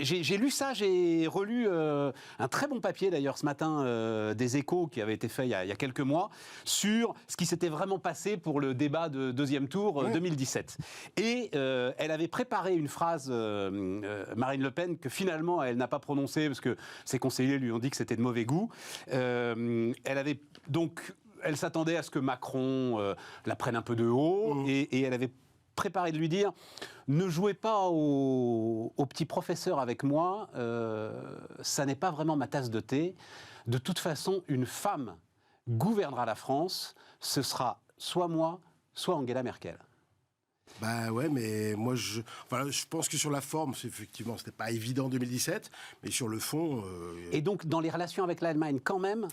J'ai lu ça, j'ai relu un très bon papier d'ailleurs ce matin des Échos qui avait été fait il y a quelques mois sur ce qui s'était vraiment passé pour le débat de deuxième tour 2017. Et elle avait préparé une phrase, Marine Le Pen, que finalement elle n'a pas prononcée parce que ses conseillers lui ont dit que c'était de mauvais goût. Elle s'attendait à ce que Macron la prenne un peu de haut et elle avait préparé de lui dire « Ne jouez pas au petit professeur avec moi, ça n'est pas vraiment ma tasse de thé. De toute façon, une femme gouvernera la France, ce sera soit moi, soit Angela Merkel. » Bah ouais, mais moi, je pense que sur la forme, effectivement, c'était pas évident en 2017, mais sur le fond... Et donc, dans les relations avec l'Allemagne, quand même,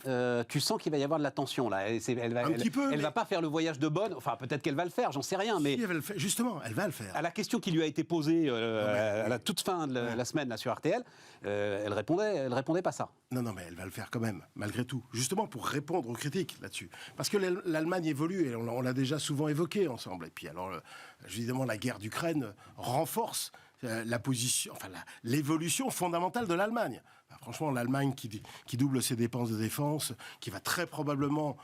tu sens qu'il va y avoir de la tension, là. Elle va pas faire le voyage de Bonn, enfin, peut-être qu'elle va le faire, j'en sais rien, mais... Si, elle va le faire. Justement, elle va le faire. À la question qui lui a été posée à la toute fin de la semaine, là, sur RTL, elle répondait pas ça. Non, mais elle va le faire quand même, malgré tout. Justement pour répondre aux critiques là-dessus. Parce que l'Allemagne évolue, et on l'a déjà souvent évoqué ensemble. Et puis alors, évidemment, la guerre d'Ukraine renforce la position, enfin l'évolution fondamentale de l'Allemagne. Enfin, franchement, l'Allemagne qui double ses dépenses de défense, qui va très probablement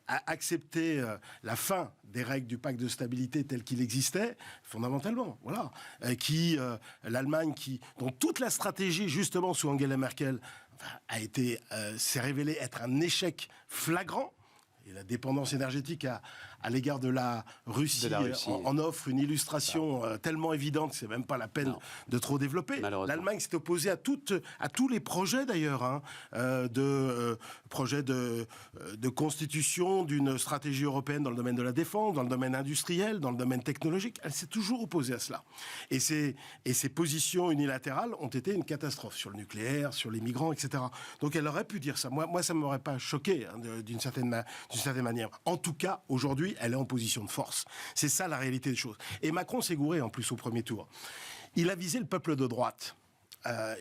accepter la fin des règles du pacte de stabilité tel qu'il existait, fondamentalement, voilà. L'Allemagne dont toute la stratégie, justement, sous Angela Merkel, s'est révélée être un échec flagrant. Et la dépendance énergétique à l'égard de la Russie, en offre une illustration tellement évidente que c'est même pas la peine de trop développer. L'Allemagne s'est opposée à tous les projets d'ailleurs, projets de constitution d'une stratégie européenne dans le domaine de la défense, dans le domaine industriel, dans le domaine technologique. Elle s'est toujours opposée à cela. Et ses positions unilatérales ont été une catastrophe sur le nucléaire, sur les migrants, etc. Donc elle aurait pu dire ça. Moi ça ne m'aurait pas choqué d'une certaine manière. En tout cas, aujourd'hui, elle est en position de force. C'est ça la réalité des choses. Et Macron s'est gouré en plus au premier tour. Il a visé le peuple de droite.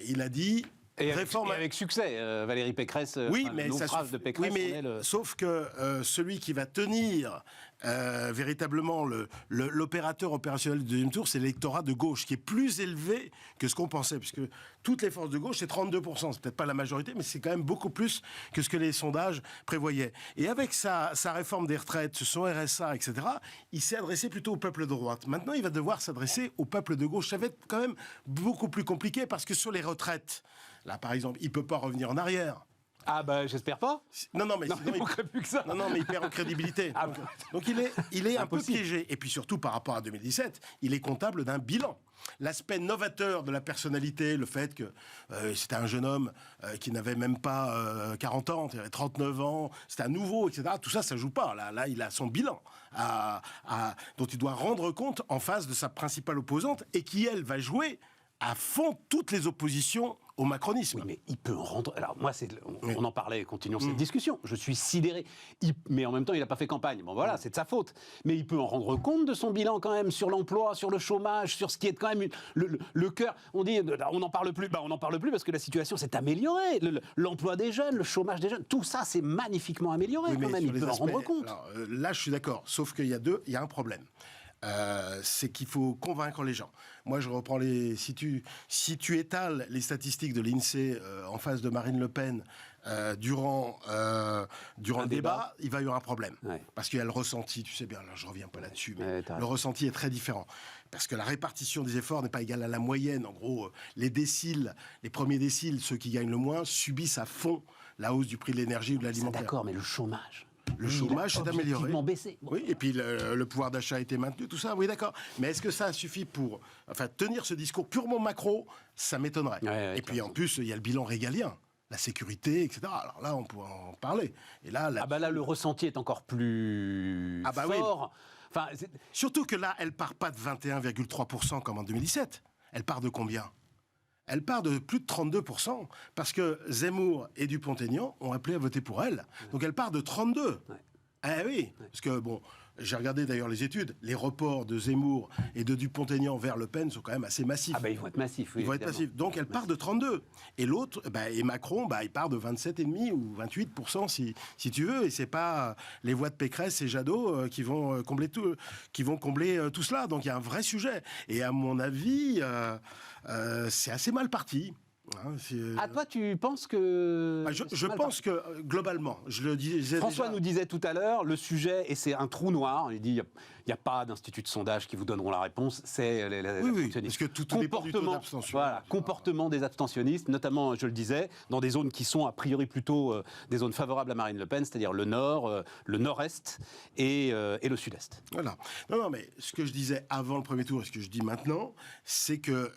Il a dit... Et avec succès, Valérie Pécresse, oui, mais de Pécresse. Oui, mais sauf que celui qui va tenir véritablement l'opérateur opérationnel du deuxième tour, c'est l'électorat de gauche, qui est plus élevé que ce qu'on pensait, puisque toutes les forces de gauche, c'est 32%. C'est peut-être pas la majorité, mais c'est quand même beaucoup plus que ce que les sondages prévoyaient. Et avec sa réforme des retraites, son RSA, etc., il s'est adressé plutôt au peuple de droite. Maintenant, il va devoir s'adresser au peuple de gauche. Ça va être quand même beaucoup plus compliqué, parce que sur les retraites, là, par exemple, il ne peut pas revenir en arrière. Ah bah j'espère pas. Non, mais sinon, il manquerait plus que ça. Non, mais il perd en crédibilité. Donc il est un peu piégé. Et puis surtout, par rapport à 2017, il est comptable d'un bilan. L'aspect novateur de la personnalité, le fait que c'était un jeune homme qui n'avait même pas 40 ans, il avait 39 ans, c'était un nouveau, etc. Tout ça, ça joue pas. Là, il a son bilan dont il doit rendre compte en face de sa principale opposante et qui, elle, va jouer à fond toutes les oppositions au macronisme. Oui, mais il peut en rendre... Alors moi, on en parlait, continuons cette discussion. Je suis sidéré. Mais en même temps, il n'a pas fait campagne. Bon voilà, c'est de sa faute. Mais il peut en rendre compte de son bilan quand même, sur l'emploi, sur le chômage, sur ce qui est quand même le cœur. On dit, on n'en parle plus. On n'en parle plus parce que la situation s'est améliorée. L'emploi des jeunes, le chômage des jeunes, tout ça s'est magnifiquement amélioré quand même. Il peut en rendre compte. Alors, là, je suis d'accord. Sauf qu'il y a un problème. C'est qu'il faut convaincre les gens. Moi, je reprends si tu étales les statistiques de l'INSEE en face de Marine Le Pen durant le débat, il va y avoir un problème. Ouais. Parce qu'il y a le ressenti, tu sais bien, là, je reviens pas là-dessus, mais le ressenti est très différent. Parce que la répartition des efforts n'est pas égale à la moyenne. En gros, les premiers déciles, ceux qui gagnent le moins, subissent à fond la hausse du prix de l'énergie ou de l'alimentaire. D'accord, mais le chômage... Le chômage s'est amélioré. Baissé. Oui, et puis le pouvoir d'achat a été maintenu, tout ça, oui, d'accord. Mais est-ce que ça suffit pour tenir ce discours purement macro? Ça m'étonnerait. Et puis en plus, il y a le bilan régalien, la sécurité, etc. Alors là, on pourrait en parler. Et là, là, le ressenti est encore plus fort. Oui. Enfin, surtout que là, elle part pas de 21,3% comme en 2017. Elle part de combien? Elle part de plus de 32%, parce que Zemmour et Dupont-Aignan ont appelé à voter pour elle. Donc elle part de 32%. Ouais. Ah oui, parce que bon, j'ai regardé d'ailleurs les études, les reports de Zemmour et de Dupont-Aignan vers Le Pen sont quand même assez massifs. Ah ils vont être massifs, oui. Ils vont être massifs. Donc elle part de 32. Et l'autre, et Macron, il part de 27,5 ou 28% si tu veux. Et c'est pas les voix de Pécresse et Jadot qui vont combler tout cela. Donc il y a un vrai sujet. Et à mon avis, c'est assez mal parti. Toi, tu penses que... Je pense que, globalement, je le disais François nous disait tout à l'heure, le sujet, et c'est un trou noir, il dit, il n'y a pas d'institut de sondage qui vous donneront la réponse, c'est les abstentionnistes. Parce que tout dépend du taux d'abstention. Voilà, comportement des abstentionnistes, notamment, je le disais, dans des zones qui sont a priori plutôt des zones favorables à Marine Le Pen, c'est-à-dire le nord, le nord-est et le sud-est. Voilà. Non, mais ce que je disais avant le premier tour et ce que je dis maintenant, c'est que...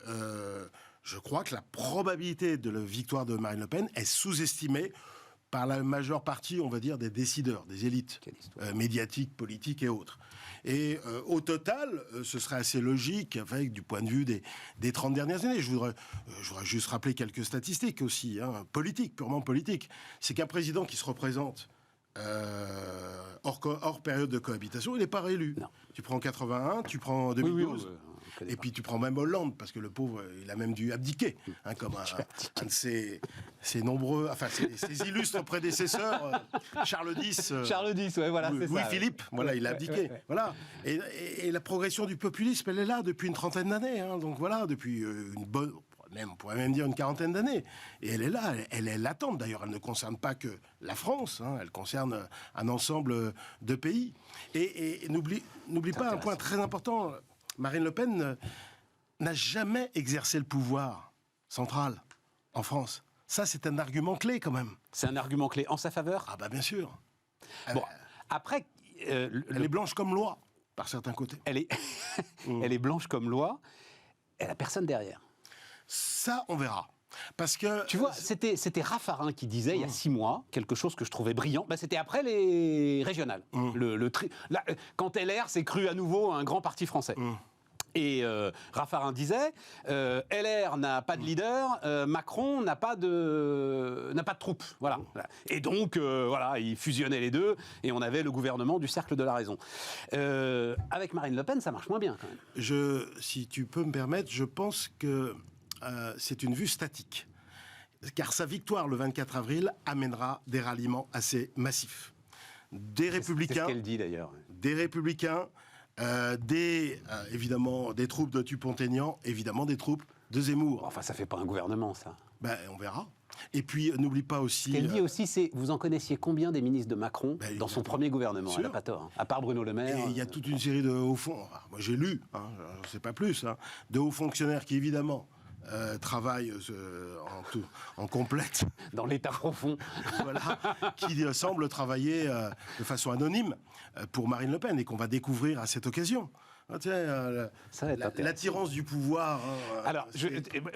je crois que la probabilité de la victoire de Marine Le Pen est sous-estimée par la majeure partie, on va dire, des décideurs, des élites médiatiques, politiques et autres. Et au total, ce serait assez logique avec du point de vue des 30 dernières années. Je voudrais juste rappeler quelques statistiques aussi, politiques, purement politiques. C'est qu'un président qui se représente hors période de cohabitation, il n'est pas réélu. Non. Tu prends 81, tu prends 2012, et puis tu prends même Hollande, parce que le pauvre, il a même dû abdiquer, comme un de ses nombreux, enfin ses illustres prédécesseurs, Charles X. Charles X, ouais, voilà, c'est ça. Louis-Philippe, voilà, il a abdiqué. Voilà. Et la progression du populisme, elle est là depuis une trentaine d'années. Donc voilà, depuis une bonne... on pourrait même dire une quarantaine d'années. Et elle est là, elle est latente. D'ailleurs, elle ne concerne pas que la France, elle concerne un ensemble de pays. Et n'oublie pas un point très important. Marine Le Pen n'a jamais exercé le pouvoir central en France. Ça, c'est un argument clé quand même. C'est un argument clé en sa faveur ? Ah bah bien sûr. Bon, après... elle est blanche comme loi, par certains côtés. Elle est blanche comme loi, elle a personne derrière. Ça, on verra. Parce que... Tu vois, c'était Raffarin qui disait, il y a 6 mois, quelque chose que je trouvais brillant. C'était après les régionales. Quand LR s'est cru à nouveau un grand parti français. Et Raffarin disait, LR n'a pas de leader, Macron n'a pas de troupes. Voilà. Et donc, il fusionnait les deux, et on avait le gouvernement du cercle de la raison. Avec Marine Le Pen, ça marche moins bien, quand même. Si tu peux me permettre, je pense que c'est une vue statique. Car sa victoire le 24 avril amènera des ralliements assez massifs. Des républicains... C'est ce qu'elle dit, d'ailleurs. Des républicains... évidemment des troupes de Dupont-Aignan, évidemment des troupes de Zemmour. Enfin, ça fait pas un gouvernement, ça. On verra. Et puis, n'oublie pas aussi... Ce qu'elle dit aussi, c'est, vous en connaissiez combien des ministres de Macron dans son premier gouvernement ? Elle n'a pas tort, à part Bruno Le Maire. Et il y a toute une série de hauts fonctionnaires, moi j'ai lu, je ne sais pas plus, de hauts fonctionnaires qui, évidemment, travaillent en complète. Dans l'état profond. Voilà, qui semblent travailler de façon anonyme pour Marine Le Pen et qu'on va découvrir à cette occasion. L'attirance du pouvoir. Alors,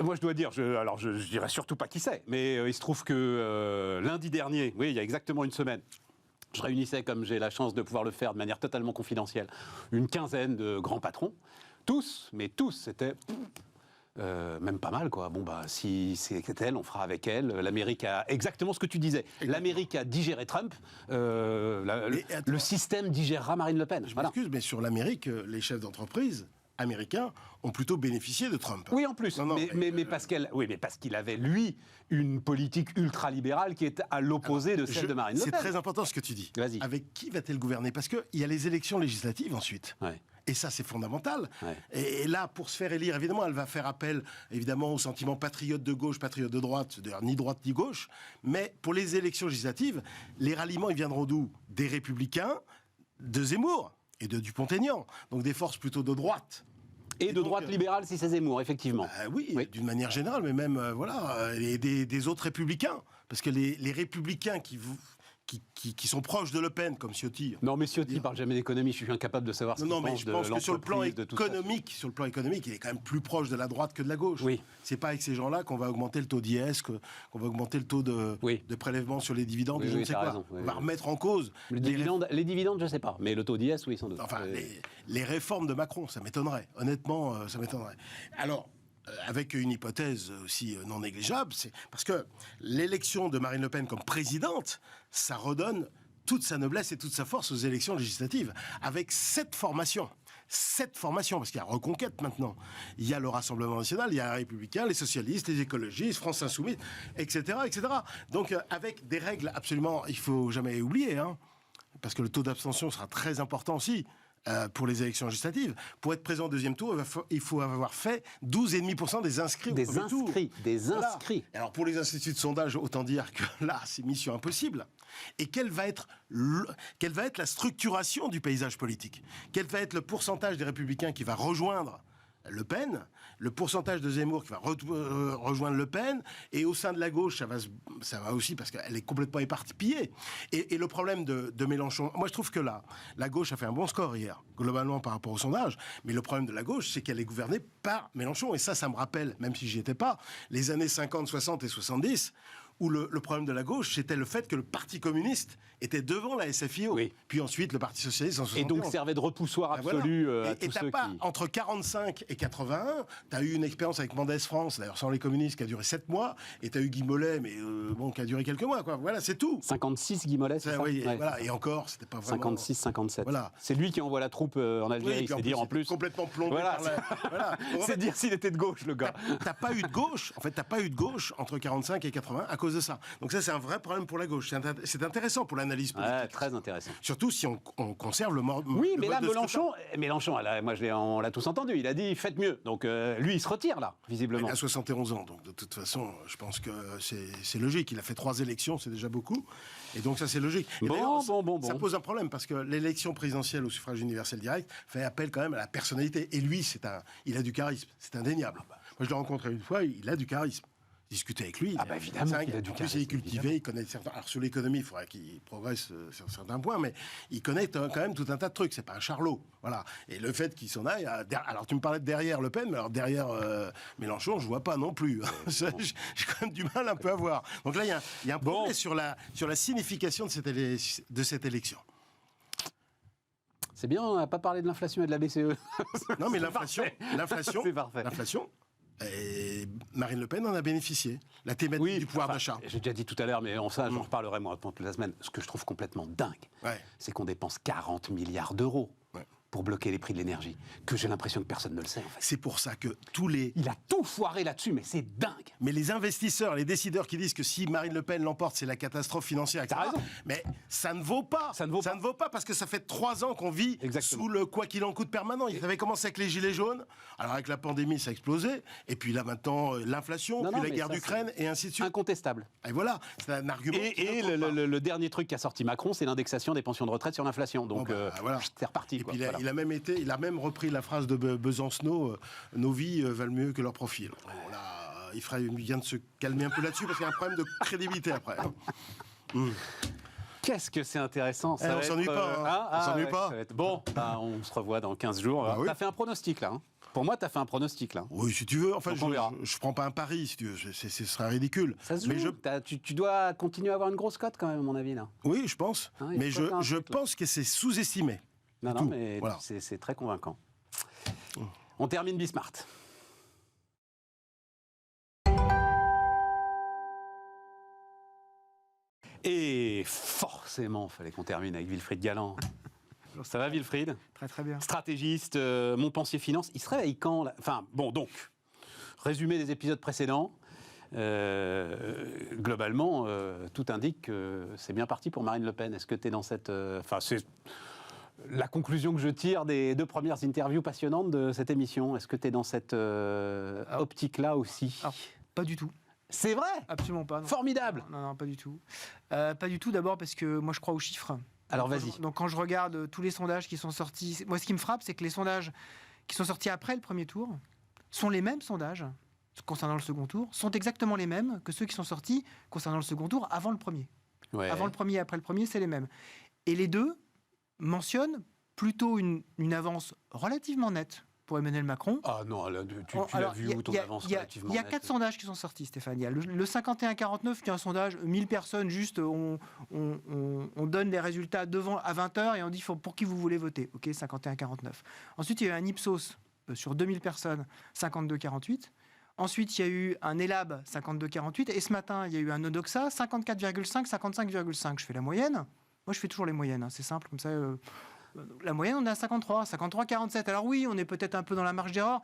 moi je dois dire, je dirais surtout pas qui c'est, mais il se trouve que lundi dernier, oui, il y a exactement une semaine, je réunissais, comme j'ai la chance de pouvoir le faire de manière totalement confidentielle, une quinzaine de grands patrons. Tous, c'était... même pas mal, quoi. Si c'est elle, on fera avec elle. L'Amérique a exactement ce que tu disais. L'Amérique a digéré Trump. Le système digérera Marine Le Pen. Je m'excuse, mais sur l'Amérique, les chefs d'entreprise américains ont plutôt bénéficié de Trump. Oui, en plus. Mais parce qu'il avait, lui, une politique ultralibérale qui est à l'opposé de celle de Marine Le Pen. C'est très important ce que tu dis. Vas-y. Avec qui va-t-elle gouverner ? Parce qu'il y a les élections législatives ensuite. Ouais. Et ça, c'est fondamental. Ouais. Et là, pour se faire élire, évidemment, elle va faire appel, évidemment, au sentiment patriote de gauche, patriote de droite, d'ailleurs, ni droite ni gauche. Mais pour les élections législatives, les ralliements, ils viendront d'où ? Des Républicains, de Zemmour et de Dupont-Aignan. Donc des forces plutôt de droite. Et de droite libérale, si c'est Zemmour, effectivement. Oui, d'une manière générale, mais même, et des autres Républicains. Parce que les Républicains qui sont proches de Le Pen, comme Ciotti. Non, mais Ciotti ne parle jamais d'économie, je suis incapable de savoir ce qu'il pense de l'entreprise. Non, mais je pense que sur le plan économique, il est quand même plus proche de la droite que de la gauche. Oui. C'est pas avec ces gens-là qu'on va augmenter le taux d'IS, qu'on va augmenter le taux de prélèvement sur les dividendes, je ne sais quoi. On va remettre en cause... Les dividendes, je ne sais pas, mais le taux d'IS, oui, sans doute. Enfin, les réformes de Macron, ça m'étonnerait. Honnêtement, ça m'étonnerait. Alors... avec une hypothèse aussi non négligeable, c'est parce que l'élection de Marine Le Pen comme présidente, ça redonne toute sa noblesse et toute sa force aux élections législatives. Avec cette formation, parce qu'il y a Reconquête maintenant. Il y a le Rassemblement National, il y a les Républicains, les Socialistes, les Écologistes, France Insoumise, etc., etc. Donc avec des règles absolument, il ne faut jamais oublier, parce que le taux d'abstention sera très important aussi. Pour les élections législatives. Pour être présent au deuxième tour, il faut avoir fait 12,5% des inscrits au premier tour. Des inscrits. Alors pour les instituts de sondage, autant dire que là, c'est mission impossible. Et quelle va être la structuration du paysage politique ? Quel va être le pourcentage des Républicains qui va rejoindre Le Pen, le pourcentage de Zemmour qui va rejoindre Le Pen, et au sein de la gauche, ça va aussi parce qu'elle est complètement éparpillée. Et le problème de Mélenchon, moi je trouve que là, la gauche a fait un bon score hier, globalement par rapport au sondage, mais le problème de la gauche, c'est qu'elle est gouvernée par Mélenchon, et ça me rappelle, même si j'y étais pas, les années 50, 60 et 70, où le problème de la gauche, c'était le fait que le Parti communiste était devant la SFIO. Oui. Puis ensuite, le Parti socialiste en 71. Et donc servait de repoussoir Ben absolu voilà. à tous t'as ceux pas, qui... entre 45 et 81, tu as eu une expérience avec Mendès France, d'ailleurs sans les communistes, qui a duré 7 mois, et tu as eu Guy Mollet, mais qui a duré quelques mois, quoi. Voilà, c'est tout. 56 Guy Mollet, c'est ça? Oui, Ouais. voilà. Et encore, c'était pas vraiment... 56, 57. Voilà. C'est lui qui envoie la troupe en Oui, Algérie, et puis c'est dire en plus. complètement plombé Voilà, par la... Voilà. En fait, C'est dire s'il était de gauche, le gars. T'as pas eu de gauche. En fait, t'as pas eu de gauche entre 45 et 80 à cause de ça. Donc ça, c'est un vrai problème pour la gauche. C'est intéressant pour l'analyse politique. Ouais, très intéressant. Surtout si on conserve le mode. Oui, mais là, Mélenchon, on l'a tous entendu, il a dit faites mieux. Donc lui, il se retire là, visiblement. Il a 71 ans, donc de toute façon, je pense que c'est logique. Il a fait 3 élections, c'est déjà beaucoup. Et donc ça, c'est logique. Et Bon. Ça pose un problème parce que l'élection présidentielle au suffrage universel direct fait appel quand même à la personnalité. Et lui, il a du charisme, c'est indéniable. Moi, je l'ai rencontré une fois, il a du charisme. Discuter avec lui. Évidemment qu'il a du En plus, charisme, il est cultivé, il connaît certains... Alors, sur l'économie, il faudrait qu'il progresse sur certains points, mais il connaît quand même tout un tas de trucs. C'est pas un charlot. Voilà. Et le fait qu'il s'en aille... Alors, tu me parlais de derrière Le Pen, mais alors derrière Mélenchon, je vois pas non plus. J'ai quand même du mal un peu à voir. Donc là, il y a un problème sur la signification de cette élection. C'est bien, on n'a pas parlé de l'inflation et de la BCE. Non, mais l'inflation... C'est parfait. L'inflation... Et Marine Le Pen en a bénéficié. La thématique du pouvoir d'achat. J'ai déjà dit tout à l'heure, mais j'en reparlerai moi pendant toute la semaine. Ce que je trouve complètement dingue, c'est qu'on dépense 40 milliards d'euros pour bloquer les prix de l'énergie. Que j'ai l'impression que personne ne le sait, en fait. C'est pour ça que Il a tout foiré là-dessus, mais c'est dingue. Mais les investisseurs, les décideurs qui disent que si Marine Le Pen l'emporte, c'est la catastrophe financière, etc. T'as raison. Mais ça ne vaut pas. Ça ne vaut pas parce que ça fait 3 ans qu'on vit sous le quoi qu'il en coûte permanent. Il avait commencé avec les gilets jaunes. Alors avec la pandémie, ça a explosé. Et puis là maintenant, l'inflation, puis la guerre d'Ukraine et ainsi de suite. Incontestable. Et voilà, c'est un argument. Et le dernier truc qu'a sorti Macron, c'est l'indexation des pensions de retraite sur l'inflation. Donc voilà. c'est reparti. Et puis il a même repris la phrase de Besancenot, nos vies valent mieux que leur profil. Bon, là, il ferait bien de se calmer un peu là-dessus parce qu'il y a un problème de crédibilité après. Qu'est-ce que c'est intéressant. On s'ennuie pas. On s'ennuie pas. Bon, on se revoit dans 15 jours. Oui. T'as fait un pronostic là. Pour moi, t'as fait un pronostic là. Oui, si tu veux. Enfin, on verra. Je prends pas un pari, si tu veux. Ce serait ridicule. Ça se joue. Tu dois continuer à avoir une grosse cote quand même, à mon avis là. Oui, je pense. Mais je pense que c'est sous-estimé. Non, mais voilà. C'est très convaincant. On termine Bismart. Et forcément, il fallait qu'on termine avec Wilfried Galland. Ça va, Wilfried? Très très bien. Stratégiste, Montpensier Finance. Il se réveille quand là? Enfin, bon, donc, résumé des épisodes précédents. Globalement, tout indique que c'est bien parti pour Marine Le Pen. Est-ce que tu es dans cette... c'est la conclusion que je tire des 2 premières interviews passionnantes de cette émission. Est-ce que tu es dans cette optique-là aussi? Alors, pas du tout. C'est vrai? Absolument pas. Non. Formidable. Non, pas du tout. Pas du tout, d'abord parce que moi je crois aux chiffres. Alors vas-y. Donc quand je regarde tous les sondages qui sont sortis, moi ce qui me frappe, c'est que les sondages qui sont sortis après le premier tour sont les mêmes sondages concernant le second tour, sont exactement les mêmes que ceux qui sont sortis concernant le second tour avant le premier. Ouais. Avant le premier et après le premier, c'est les mêmes. Et les deux mentionnent plutôt une avance relativement nette pour Emmanuel Macron. Ah non, là, tu l'as vu où ton avance relativement Il y a 4 sondages qui sont sortis, Stéphane. Il y a le 51-49 qui est un sondage, 1000 personnes, juste on donne les résultats à 20h et on dit pour qui vous voulez voter. Ok, 51-49. Ensuite, il y a eu un Ipsos sur 2000 personnes, 52-48. Ensuite, il y a eu un ELAB, 52-48. Et ce matin, il y a eu un Odoxa, 54,5, 55,5. Je fais la moyenne. Moi, je fais toujours les moyennes. C'est simple, comme ça... La moyenne, on est à 53, 47. Alors oui, on est peut-être un peu dans la marge d'erreur,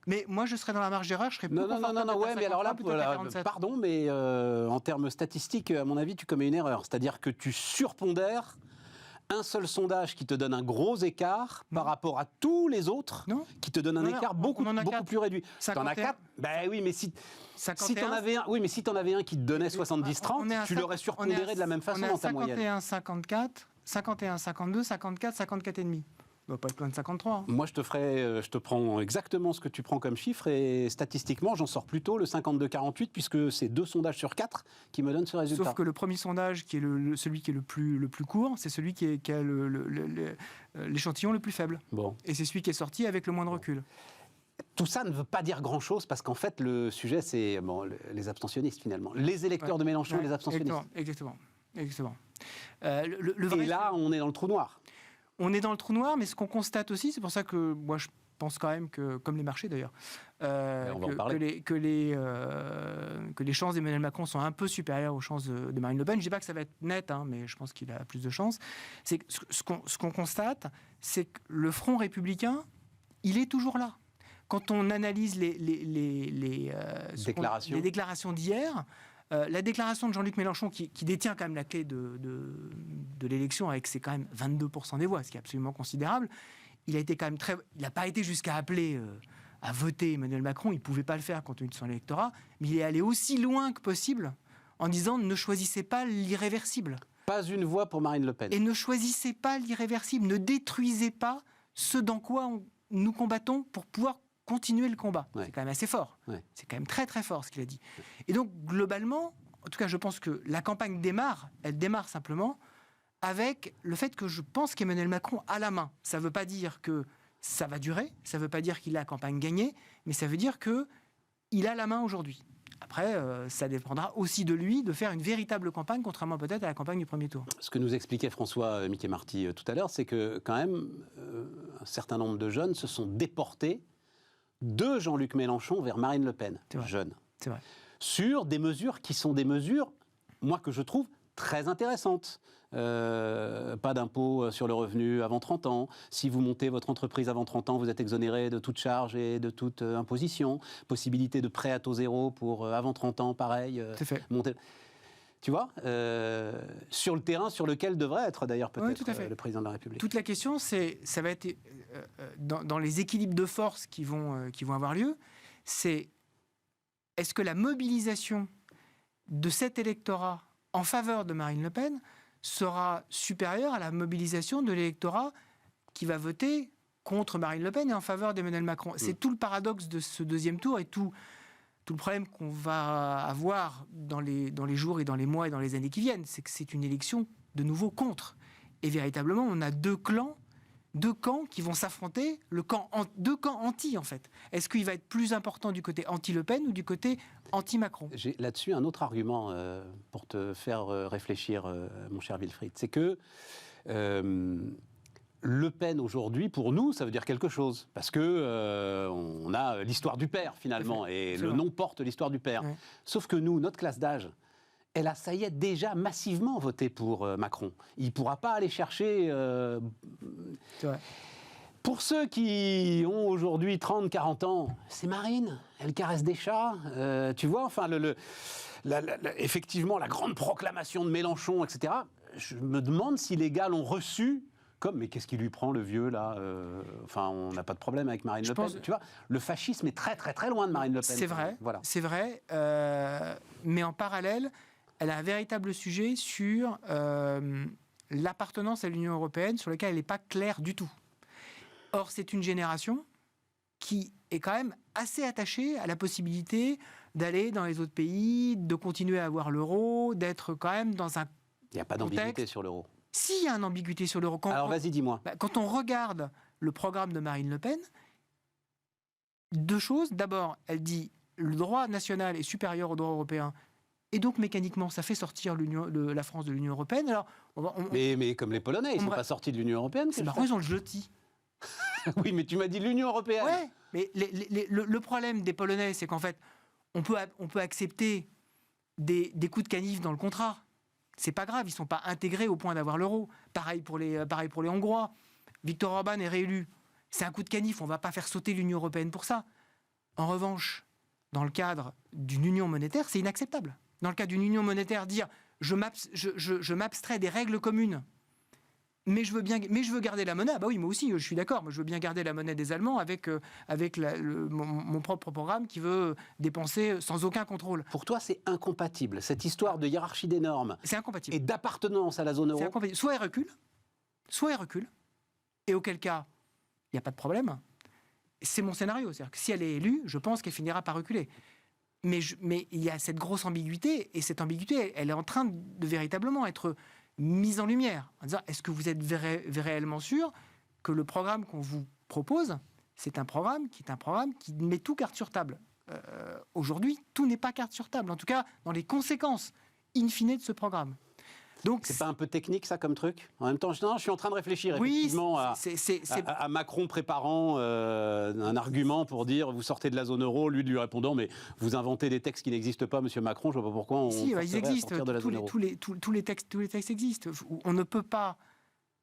mais moi, je serais dans la marge d'erreur, je serais plus confortable Non, ouais, mais alors là, pardon, mais en termes statistiques, à mon avis, tu commets une erreur. C'est-à-dire que tu surpondères un seul sondage qui te donne un gros écart par rapport à tous les autres qui te donnent un écart beaucoup plus réduit. T'en as 4. Ben oui, mais si t'en avais un, si t'en avais un qui te donnait 70-30, tu l'aurais surpondéré de la même façon dans ta moyenne. 51-54. 51, 52, 54, 54,5. On va pas être loin de 53. Hein. Moi, je te prends exactement ce que tu prends comme chiffre et statistiquement, j'en sors plutôt le 52-48 puisque c'est 2 sondages sur 4 qui me donnent ce résultat. Sauf que le premier sondage, qui est celui qui est le plus court, c'est celui qui a l'échantillon le plus faible. Bon. Et c'est celui qui est sorti avec le moins de recul. Tout ça ne veut pas dire grand-chose parce qu'en fait, le sujet, c'est les abstentionnistes finalement. Les électeurs de Mélenchon, les abstentionnistes. Exactement. Et là, on est dans le trou noir. On est dans le trou noir, mais ce qu'on constate aussi, c'est pour ça que moi je pense quand même que, comme les marchés d'ailleurs, que les chances d'Emmanuel Macron sont un peu supérieures aux chances de Marine Le Pen. Je ne dis pas que ça va être net, mais je pense qu'il a plus de chances. C'est que ce qu'on constate, c'est que le Front républicain, il est toujours là. Quand on analyse les déclarations d'hier, la déclaration de Jean-Luc Mélenchon, qui détient quand même la clé de l'élection, avec ses quand même 22% des voix, ce qui est absolument considérable, il n'a pas été jusqu'à appeler à voter Emmanuel Macron, il ne pouvait pas le faire compte tenu de son électorat, mais il est allé aussi loin que possible en disant ne choisissez pas l'irréversible. Pas une voix pour Marine Le Pen. Et ne choisissez pas l'irréversible, ne détruisez pas ce dans quoi nous combattons pour pouvoir continuer le combat. Ouais. C'est quand même assez fort. Ouais. C'est quand même très très fort ce qu'il a dit. Et donc globalement, en tout cas je pense que la campagne elle démarre simplement avec le fait que je pense qu'Emmanuel Macron a la main. Ça ne veut pas dire que ça va durer, ça ne veut pas dire qu'il a la campagne gagnée, mais ça veut dire qu'il a la main aujourd'hui. Après, ça dépendra aussi de lui de faire une véritable campagne, contrairement peut-être à la campagne du premier tour. Ce que nous expliquait François Mickey-Marty tout à l'heure, c'est que quand même, un certain nombre de jeunes se sont déportés de Jean-Luc Mélenchon vers Marine Le Pen, jeunes. C'est vrai. Sur des mesures qui sont des mesures, moi, que je trouve très intéressantes. Pas d'impôt sur le revenu avant 30 ans. Si vous montez votre entreprise avant 30 ans, vous êtes exonéré de toute charge et de toute imposition. Possibilité de prêt à taux zéro pour avant 30 ans, pareil. C'est fait. Monter... Tu vois, sur le terrain sur lequel devrait être d'ailleurs peut-être le président de la République. Toute la question, ça va être dans les équilibres de force qui vont avoir lieu, c'est est-ce que la mobilisation de cet électorat en faveur de Marine Le Pen sera supérieure à la mobilisation de l'électorat qui va voter contre Marine Le Pen et en faveur d'Emmanuel Macron. C'est tout le paradoxe de ce deuxième tour et tout le problème qu'on va avoir dans les jours et dans les mois et dans les années qui viennent. C'est que c'est une élection de nouveau contre. Et véritablement, on a deux camps qui vont s'affronter, deux camps anti, en fait. Est-ce qu'il va être plus important du côté anti-Le Pen ou du côté anti-Macron ? J'ai là-dessus un autre argument pour te faire réfléchir, mon cher Wilfried. C'est que Le Pen, aujourd'hui, pour nous, ça veut dire quelque chose. Parce que on a l'histoire du père, finalement, et le nom porte l'histoire du père. Ouais. Sauf que nous, notre classe d'âge, elle a, ça y est, déjà massivement voté pour Macron. Il ne pourra pas aller chercher... C'est vrai. Pour ceux qui ont aujourd'hui 30, 40 ans, c'est Marine, elle caresse des chats, tu vois, enfin, effectivement, la grande proclamation de Mélenchon, etc. Je me demande si les gars l'ont reçu comme, mais qu'est-ce qui lui prend, le vieux, là enfin, on n'a pas de problème avec Marine Le Pen. Tu vois, le fascisme est très, très, très loin de Marine Le Pen. C'est vrai, voilà. C'est vrai, mais en parallèle, elle a un véritable sujet sur l'appartenance à l'Union européenne, sur lequel elle n'est pas claire du tout. Or, c'est une génération qui est quand même assez attachée à la possibilité d'aller dans les autres pays, de continuer à avoir l'euro, d'être quand même dans un Il n'y a pas d'ambiguïté sur l'euro. S'il y a une ambiguïté sur l'euro... Alors, vas-y, dis-moi. Quand on regarde le programme de Marine Le Pen, deux choses. D'abord, elle dit le droit national est supérieur au droit européen. Et donc, mécaniquement, ça fait sortir la France de l'Union européenne. Alors, mais comme les Polonais, ils ne sont pas sortis de l'Union européenne. C'est marrant, ils ont le jeté. Oui, mais tu m'as dit l'Union européenne. Ouais, mais le problème des Polonais, c'est qu'en fait, on peut accepter des coups de canif dans le contrat. C'est pas grave, ils ne sont pas intégrés au point d'avoir l'euro. Pareil pour les Hongrois. Viktor Orban est réélu. C'est un coup de canif, on ne va pas faire sauter l'Union européenne pour ça. En revanche, dans le cadre d'une union monétaire, c'est inacceptable. Dans le cadre d'une union monétaire, dire je m'abstrais des règles communes, mais je veux garder la monnaie. Ah bah oui, moi aussi, je suis d'accord. Moi, je veux bien garder la monnaie des Allemands avec mon propre programme qui veut dépenser sans aucun contrôle. Pour toi, c'est incompatible, cette histoire de hiérarchie des normes. C'est incompatible. Et d'appartenance à la zone euro. C'est incompatible. Soit elle recule, et auquel cas, il n'y a pas de problème. C'est mon scénario. C'est-à-dire que si elle est élue, je pense qu'elle finira par reculer. Mais il y a cette grosse ambiguïté, et cette ambiguïté, elle est en train de véritablement être mise en lumière, en disant, est-ce que vous êtes réellement sûr que le programme qu'on vous propose, c'est un programme qui met tout carte sur table. Aujourd'hui, tout n'est pas carte sur table, en tout cas dans les conséquences in fine de ce programme. Donc, c'est pas un peu technique ça comme truc? En même temps, je suis en train de réfléchir effectivement à Macron préparant un argument pour dire vous sortez de la zone euro, lui répondant mais vous inventez des textes qui n'existent pas, Monsieur Macron, je vois pas pourquoi on ils existent. sortir de la zone euro. Tous les textes existent. On ne peut pas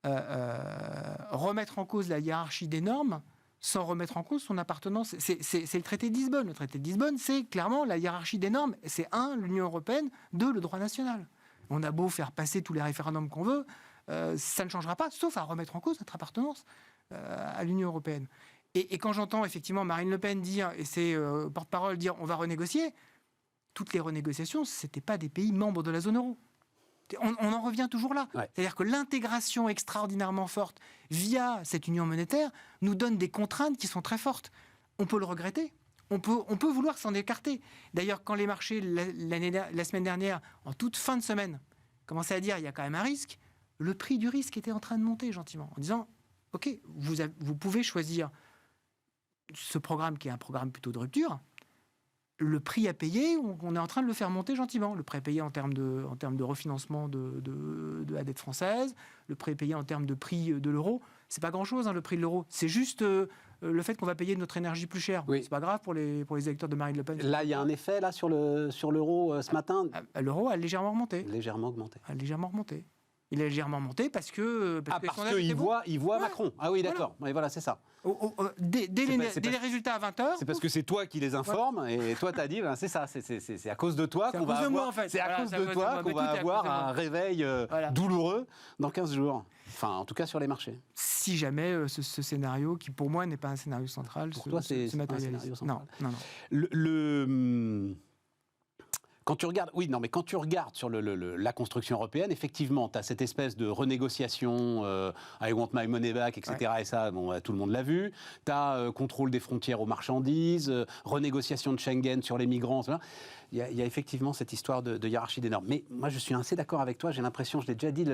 remettre en cause la hiérarchie des normes sans remettre en cause son appartenance. C'est le traité de Lisbonne. Le traité de Lisbonne, c'est clairement la hiérarchie des normes. C'est l'Union européenne, le droit national. On a beau faire passer tous les référendums qu'on veut, ça ne changera pas, sauf à remettre en cause notre appartenance à l'Union européenne. Et quand j'entends effectivement Marine Le Pen dire, et ses porte-parole dire on va renégocier, toutes les renégociations, ce n'étaient pas des pays membres de la zone euro. On en revient toujours là. Ouais. C'est-à-dire que l'intégration extraordinairement forte via cette union monétaire nous donne des contraintes qui sont très fortes. On peut le regretter. On peut vouloir s'en écarter. D'ailleurs, quand les marchés, la semaine dernière, en toute fin de semaine, commençaient à dire il y a quand même un risque, le prix du risque était en train de monter gentiment, en disant ok, vous pouvez choisir ce programme qui est un programme plutôt de rupture. Le prix à payer, on est en train de le faire monter gentiment. Le prix à payer en termes de refinancement de la dette française, le prix à payer en termes de prix de l'euro, c'est pas grand-chose, le prix de l'euro. C'est juste le fait qu'on va payer notre énergie plus cher. Oui. C'est pas grave pour les électeurs de Marine Le Pen. Là, il y a un effet là sur l'euro ce matin. L'euro a légèrement remonté. Légèrement augmenté. Il est légèrement remonté parce qu'il voit Macron. Ah oui, d'accord. Voilà, voilà c'est ça. Dès les résultats à 20h. C'est parce que c'est toi qui les informes et toi tu as dit c'est ça, c'est à cause de toi qu'on va avoir, c'est à cause de toi qu'on va avoir un réveil douloureux dans 15 jours. Enfin, en tout cas sur les marchés. Si jamais ce scénario, qui pour moi n'est pas un scénario central, pour toi c'est un scénario central. Non. Quand tu regardes sur la construction européenne, effectivement, tu as cette espèce de renégociation I want my money back, etc. Ouais. Et ça, tout le monde l'a vu. Tu as contrôle des frontières aux marchandises, renégociation de Schengen sur les migrants. Il y a effectivement cette histoire de hiérarchie des normes. Mais moi, je suis assez d'accord avec toi. J'ai l'impression, je l'ai déjà dit,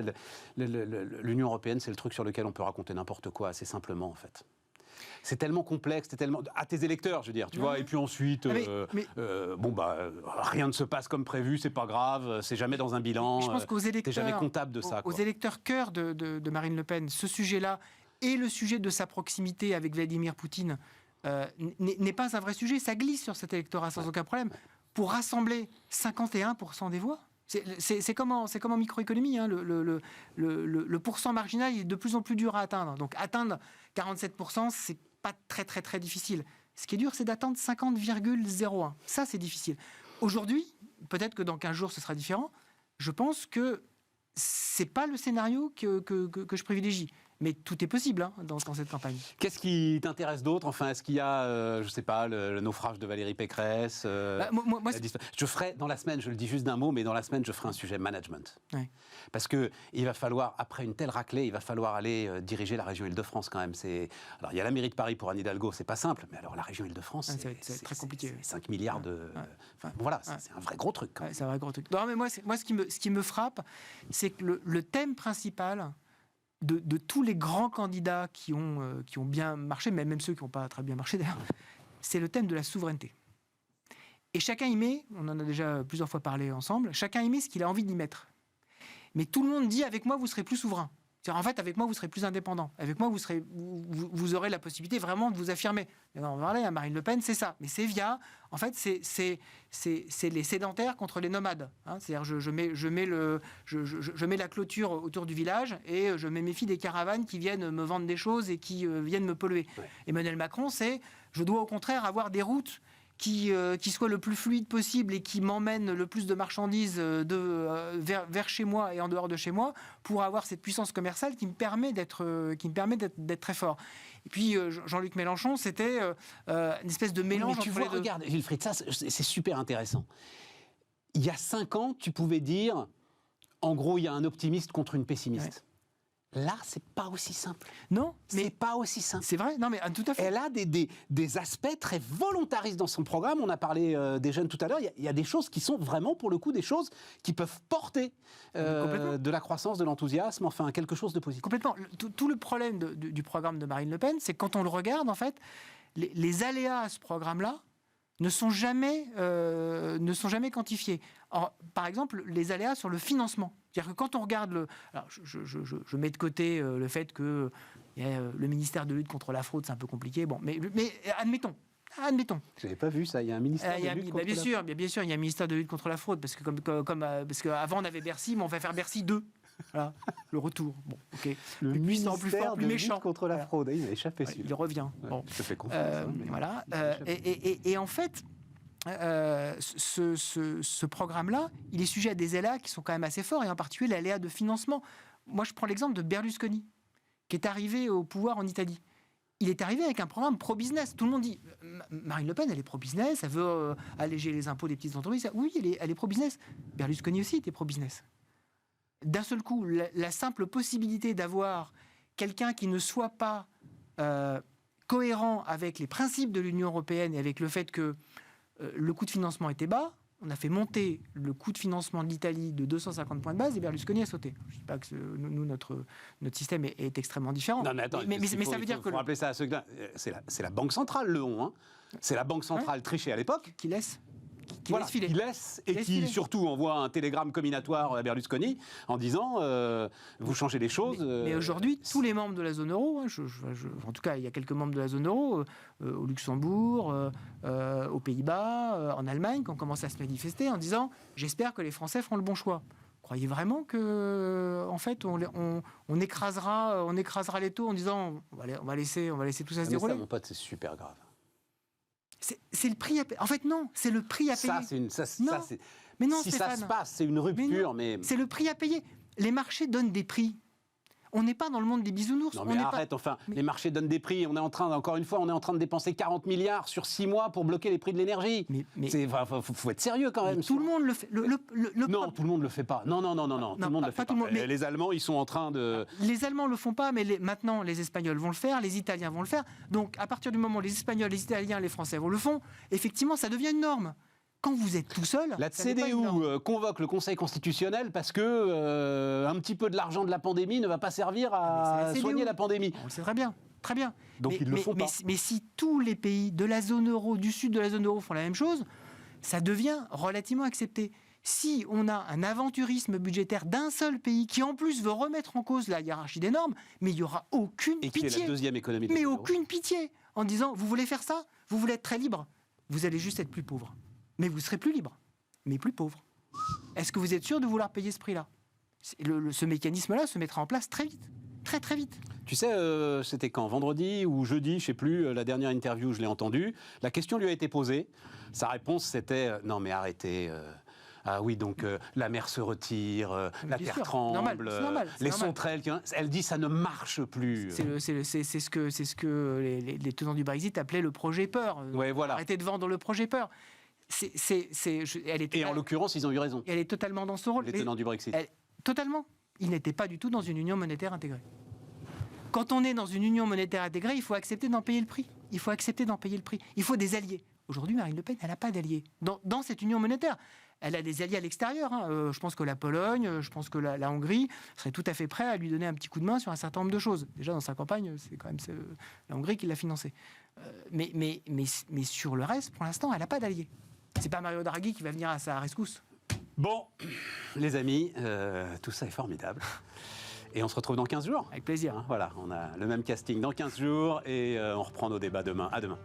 l'Union européenne, c'est le truc sur lequel on peut raconter n'importe quoi, assez simplement, en fait. C'est tellement complexe, c'est tellement à tes électeurs, je veux dire, tu vois. Et puis ensuite, rien ne se passe comme prévu, c'est pas grave, c'est jamais dans un bilan. Je pense qu'aux électeurs, t'es jamais comptable de ça. Aux électeurs cœur de Marine Le Pen, ce sujet-là et le sujet de sa proximité avec Vladimir Poutine n'est pas un vrai sujet. Ça glisse sur cet électorat sans aucun problème. Pour rassembler 51% des voix. C'est comme en microéconomie, le pourcent marginal est de plus en plus dur à atteindre. Donc atteindre 47%, c'est pas très très très difficile. Ce qui est dur, c'est d'atteindre 50,01. Ça, c'est difficile. Aujourd'hui, peut-être que dans 15 jours, ce sera différent. Je pense que c'est pas le scénario que je privilégie. Mais tout est possible dans cette campagne. Qu'est-ce qui t'intéresse d'autre? Enfin, est-ce qu'il y a, je ne sais pas, le naufrage de Valérie Pécresse je ferai, dans la semaine, je le dis juste d'un mot, mais dans la semaine, je ferai un sujet management. Oui. Parce qu'il va falloir, après une telle raclée, il va falloir aller diriger la région Île-de-France quand même. Alors, il y a la mairie de Paris pour Anne Hidalgo, c'est pas simple, mais alors la région Île-de-France, c'est très compliqué. C'est 5 milliards de... Voilà, c'est un vrai gros truc. Quand même. C'est un vrai gros truc. Non, mais moi ce qui me frappe, c'est que le thème principal... De tous les grands candidats qui ont bien marché, même ceux qui n'ont pas très bien marché d'ailleurs, c'est le thème de la souveraineté. Et chacun y met, on en a déjà plusieurs fois parlé ensemble, chacun y met ce qu'il a envie d'y mettre. Mais tout le monde dit avec moi vous serez plus souverain. C'est-à-dire, en fait, avec moi, vous serez plus indépendant. Avec moi, vous aurez la possibilité vraiment de vous affirmer. On va parler à Marine Le Pen, c'est ça. Mais c'est via... En fait, c'est les sédentaires contre les nomades. C'est-à-dire, je mets la clôture autour du village et je mets mes filles des caravanes qui viennent me vendre des choses et qui viennent me polluer. Ouais. Emmanuel Macron, je dois au contraire avoir des routes qui soit le plus fluide possible et qui m'emmène le plus de marchandises vers chez moi et en dehors de chez moi pour avoir cette puissance commerciale qui me permet d'être très fort. Et puis Jean-Luc Mélenchon, c'était une espèce de mélange entre les deux. Regarde, Wilfried, ça c'est super intéressant. Il y a 5 ans, tu pouvais dire, en gros, il y a un optimiste contre une pessimiste. Ouais. Là, c'est pas aussi simple. Non, C'est mais pas aussi simple. c'est vrai. Non, mais tout à fait. Elle a des aspects très volontaristes dans son programme. On a parlé des jeunes tout à l'heure. Il y a des choses qui sont vraiment, pour le coup, des choses qui peuvent porter Complètement. de la croissance, de l'enthousiasme, enfin quelque chose de positif. Complètement. Tout le problème du programme de Marine Le Pen, c'est que quand on le regarde, en fait, les aléas à ce programme-là ne sont jamais quantifiés. Par exemple, les aléas sur le financement. C'est-à-dire que quand on regarde alors je mets de côté le fait que le ministère de lutte contre la fraude, c'est un peu compliqué. Bon, mais admettons. Je n'avais pas vu ça. Il y a un ministère de lutte contre bien la sûr, il y a un ministère de lutte contre la fraude parce que parce qu'avant on avait Bercy, mais on va faire Bercy 2. Voilà, le retour. Bon, ok. Le Plus puissant, plus ministère fort, plus de méchant. lutte contre la fraude. Il a échappé Ouais, celui-là. il revient. Ouais, Bon. je te fais confiance. hein, mais Voilà. il a échappé. Et en fait, ce programme-là, il est sujet à des aléas qui sont quand même assez forts, et en particulier l'aléa de financement. Moi, je prends l'exemple de Berlusconi, qui est arrivé au pouvoir en Italie. Il est arrivé avec un programme pro-business. Tout le monde dit Marine Le Pen, elle est pro-business, elle veut alléger les impôts des petites entreprises. Oui, elle est pro-business. Berlusconi aussi était pro-business. D'un seul coup, la simple possibilité d'avoir quelqu'un qui ne soit pas cohérent avec les principes de l'Union européenne et avec le fait que le coût de financement était bas, on a fait monter le coût de financement de l'Italie de 250 points de base et Berlusconi a sauté. Je ne dis pas que nous, notre système est extrêmement différent. Non, mais attends, mais ça veut dire que faut rappeler ça à ceux c'est la Banque centrale, le on. Hein. C'est la Banque centrale trichée à l'époque. qui laisse Voilà, filer. qui laisse et Laisse qui filer. surtout envoie un télégramme comminatoire à Berlusconi en disant vous changez les choses. Mais aujourd'hui, tous les membres de la zone euro, hein, en tout cas, il y a quelques membres de la zone euro, au Luxembourg, aux Pays-Bas, en Allemagne, qui ont commencé à se manifester en disant « J'espère que les Français feront le bon choix ». Croyez vraiment que, en fait, on écrasera les taux en disant on va laisser tout ça se Mais dérouler. ça, mon pote, c'est super grave. C'est le prix à payer. En fait, non, c'est le prix à payer. Ça, c'est une. Non, mais non, si Stéphane. ça se passe, c'est une rupture, mais. C'est le prix à payer. Les marchés donnent des prix. On n'est pas dans le monde des bisounours. Non mais arrête, enfin, les marchés donnent des prix. Encore une fois, on est en train de dépenser 40 milliards sur 6 mois pour bloquer les prix de l'énergie. Mais faut être sérieux quand même. tout le monde le fait. Non, tout le monde le fait pas. Non, tout le monde le fait pas. mais- Les Allemands, ils sont en train de. Les Allemands le font pas, mais maintenant les Espagnols vont le faire, les Italiens vont le faire. Donc à partir du moment où les Espagnols, les Italiens, les Français vont le font, effectivement, ça devient une norme. Quand vous êtes tout seul, La ça n'est pas une norme. CDU convoque le Conseil constitutionnel parce que un petit peu de l'argent de la pandémie ne va pas servir mais à c'est la CDU. soigner la pandémie. On le sait très bien, très bien. Donc ils le font pas. Mais si tous les pays de la zone euro, du sud de la zone euro font la même chose, ça devient relativement accepté. Si on a un aventurisme budgétaire d'un seul pays qui en plus veut remettre en cause la hiérarchie des normes, mais il n'y aura aucune Et qui est la pitié. deuxième économie de la Mais zone euro. aucune pitié. En disant, vous voulez faire ça? Vous voulez être très libre? Vous allez juste être plus pauvre. Mais vous serez plus libre, mais plus pauvre. Est-ce que vous êtes sûr de vouloir payer ce prix-là? Ce mécanisme-là se mettra en place très vite. Très très vite. Tu sais, c'était quand? Vendredi ou jeudi, je sais plus, la dernière interview, je l'ai entendue. La question lui a été posée. Sa réponse, c'était non mais arrêtez. Ah oui, donc la mer se retire, la bien terre sûr, tremble, normal, c'est normal, c'est les normal. sauterelles. Elle dit ça ne marche plus. C'est ce que les tenants du Brexit appelaient le projet peur. Ouais, voilà. Arrêtez de vendre le projet peur. Elle Et en l'occurrence, ils ont eu raison, elle est totalement dans ce rôle. les tenants du Brexit. Totalement. Il n'était pas du tout dans une union monétaire intégrée. Quand on est dans une union monétaire intégrée, il faut accepter d'en payer le prix. Il faut accepter d'en payer le prix. Il faut des alliés. Aujourd'hui, Marine Le Pen, elle n'a pas d'alliés dans cette union monétaire. Elle a des alliés à l'extérieur. Hein. Je pense que la Pologne, je pense que la Hongrie serait tout à fait prêt à lui donner un petit coup de main sur un certain nombre de choses. Déjà, dans sa campagne, c'est quand même la Hongrie qui l'a financé. Mais sur le reste, pour l'instant, elle n'a pas d'alliés. C'est pas Mario Draghi qui va venir à sa rescousse. Bon, les amis, tout ça est formidable. Et on se retrouve dans 15 jours. Avec plaisir. Hein, voilà, on a le même casting dans 15 jours et on reprend nos débats demain. À demain.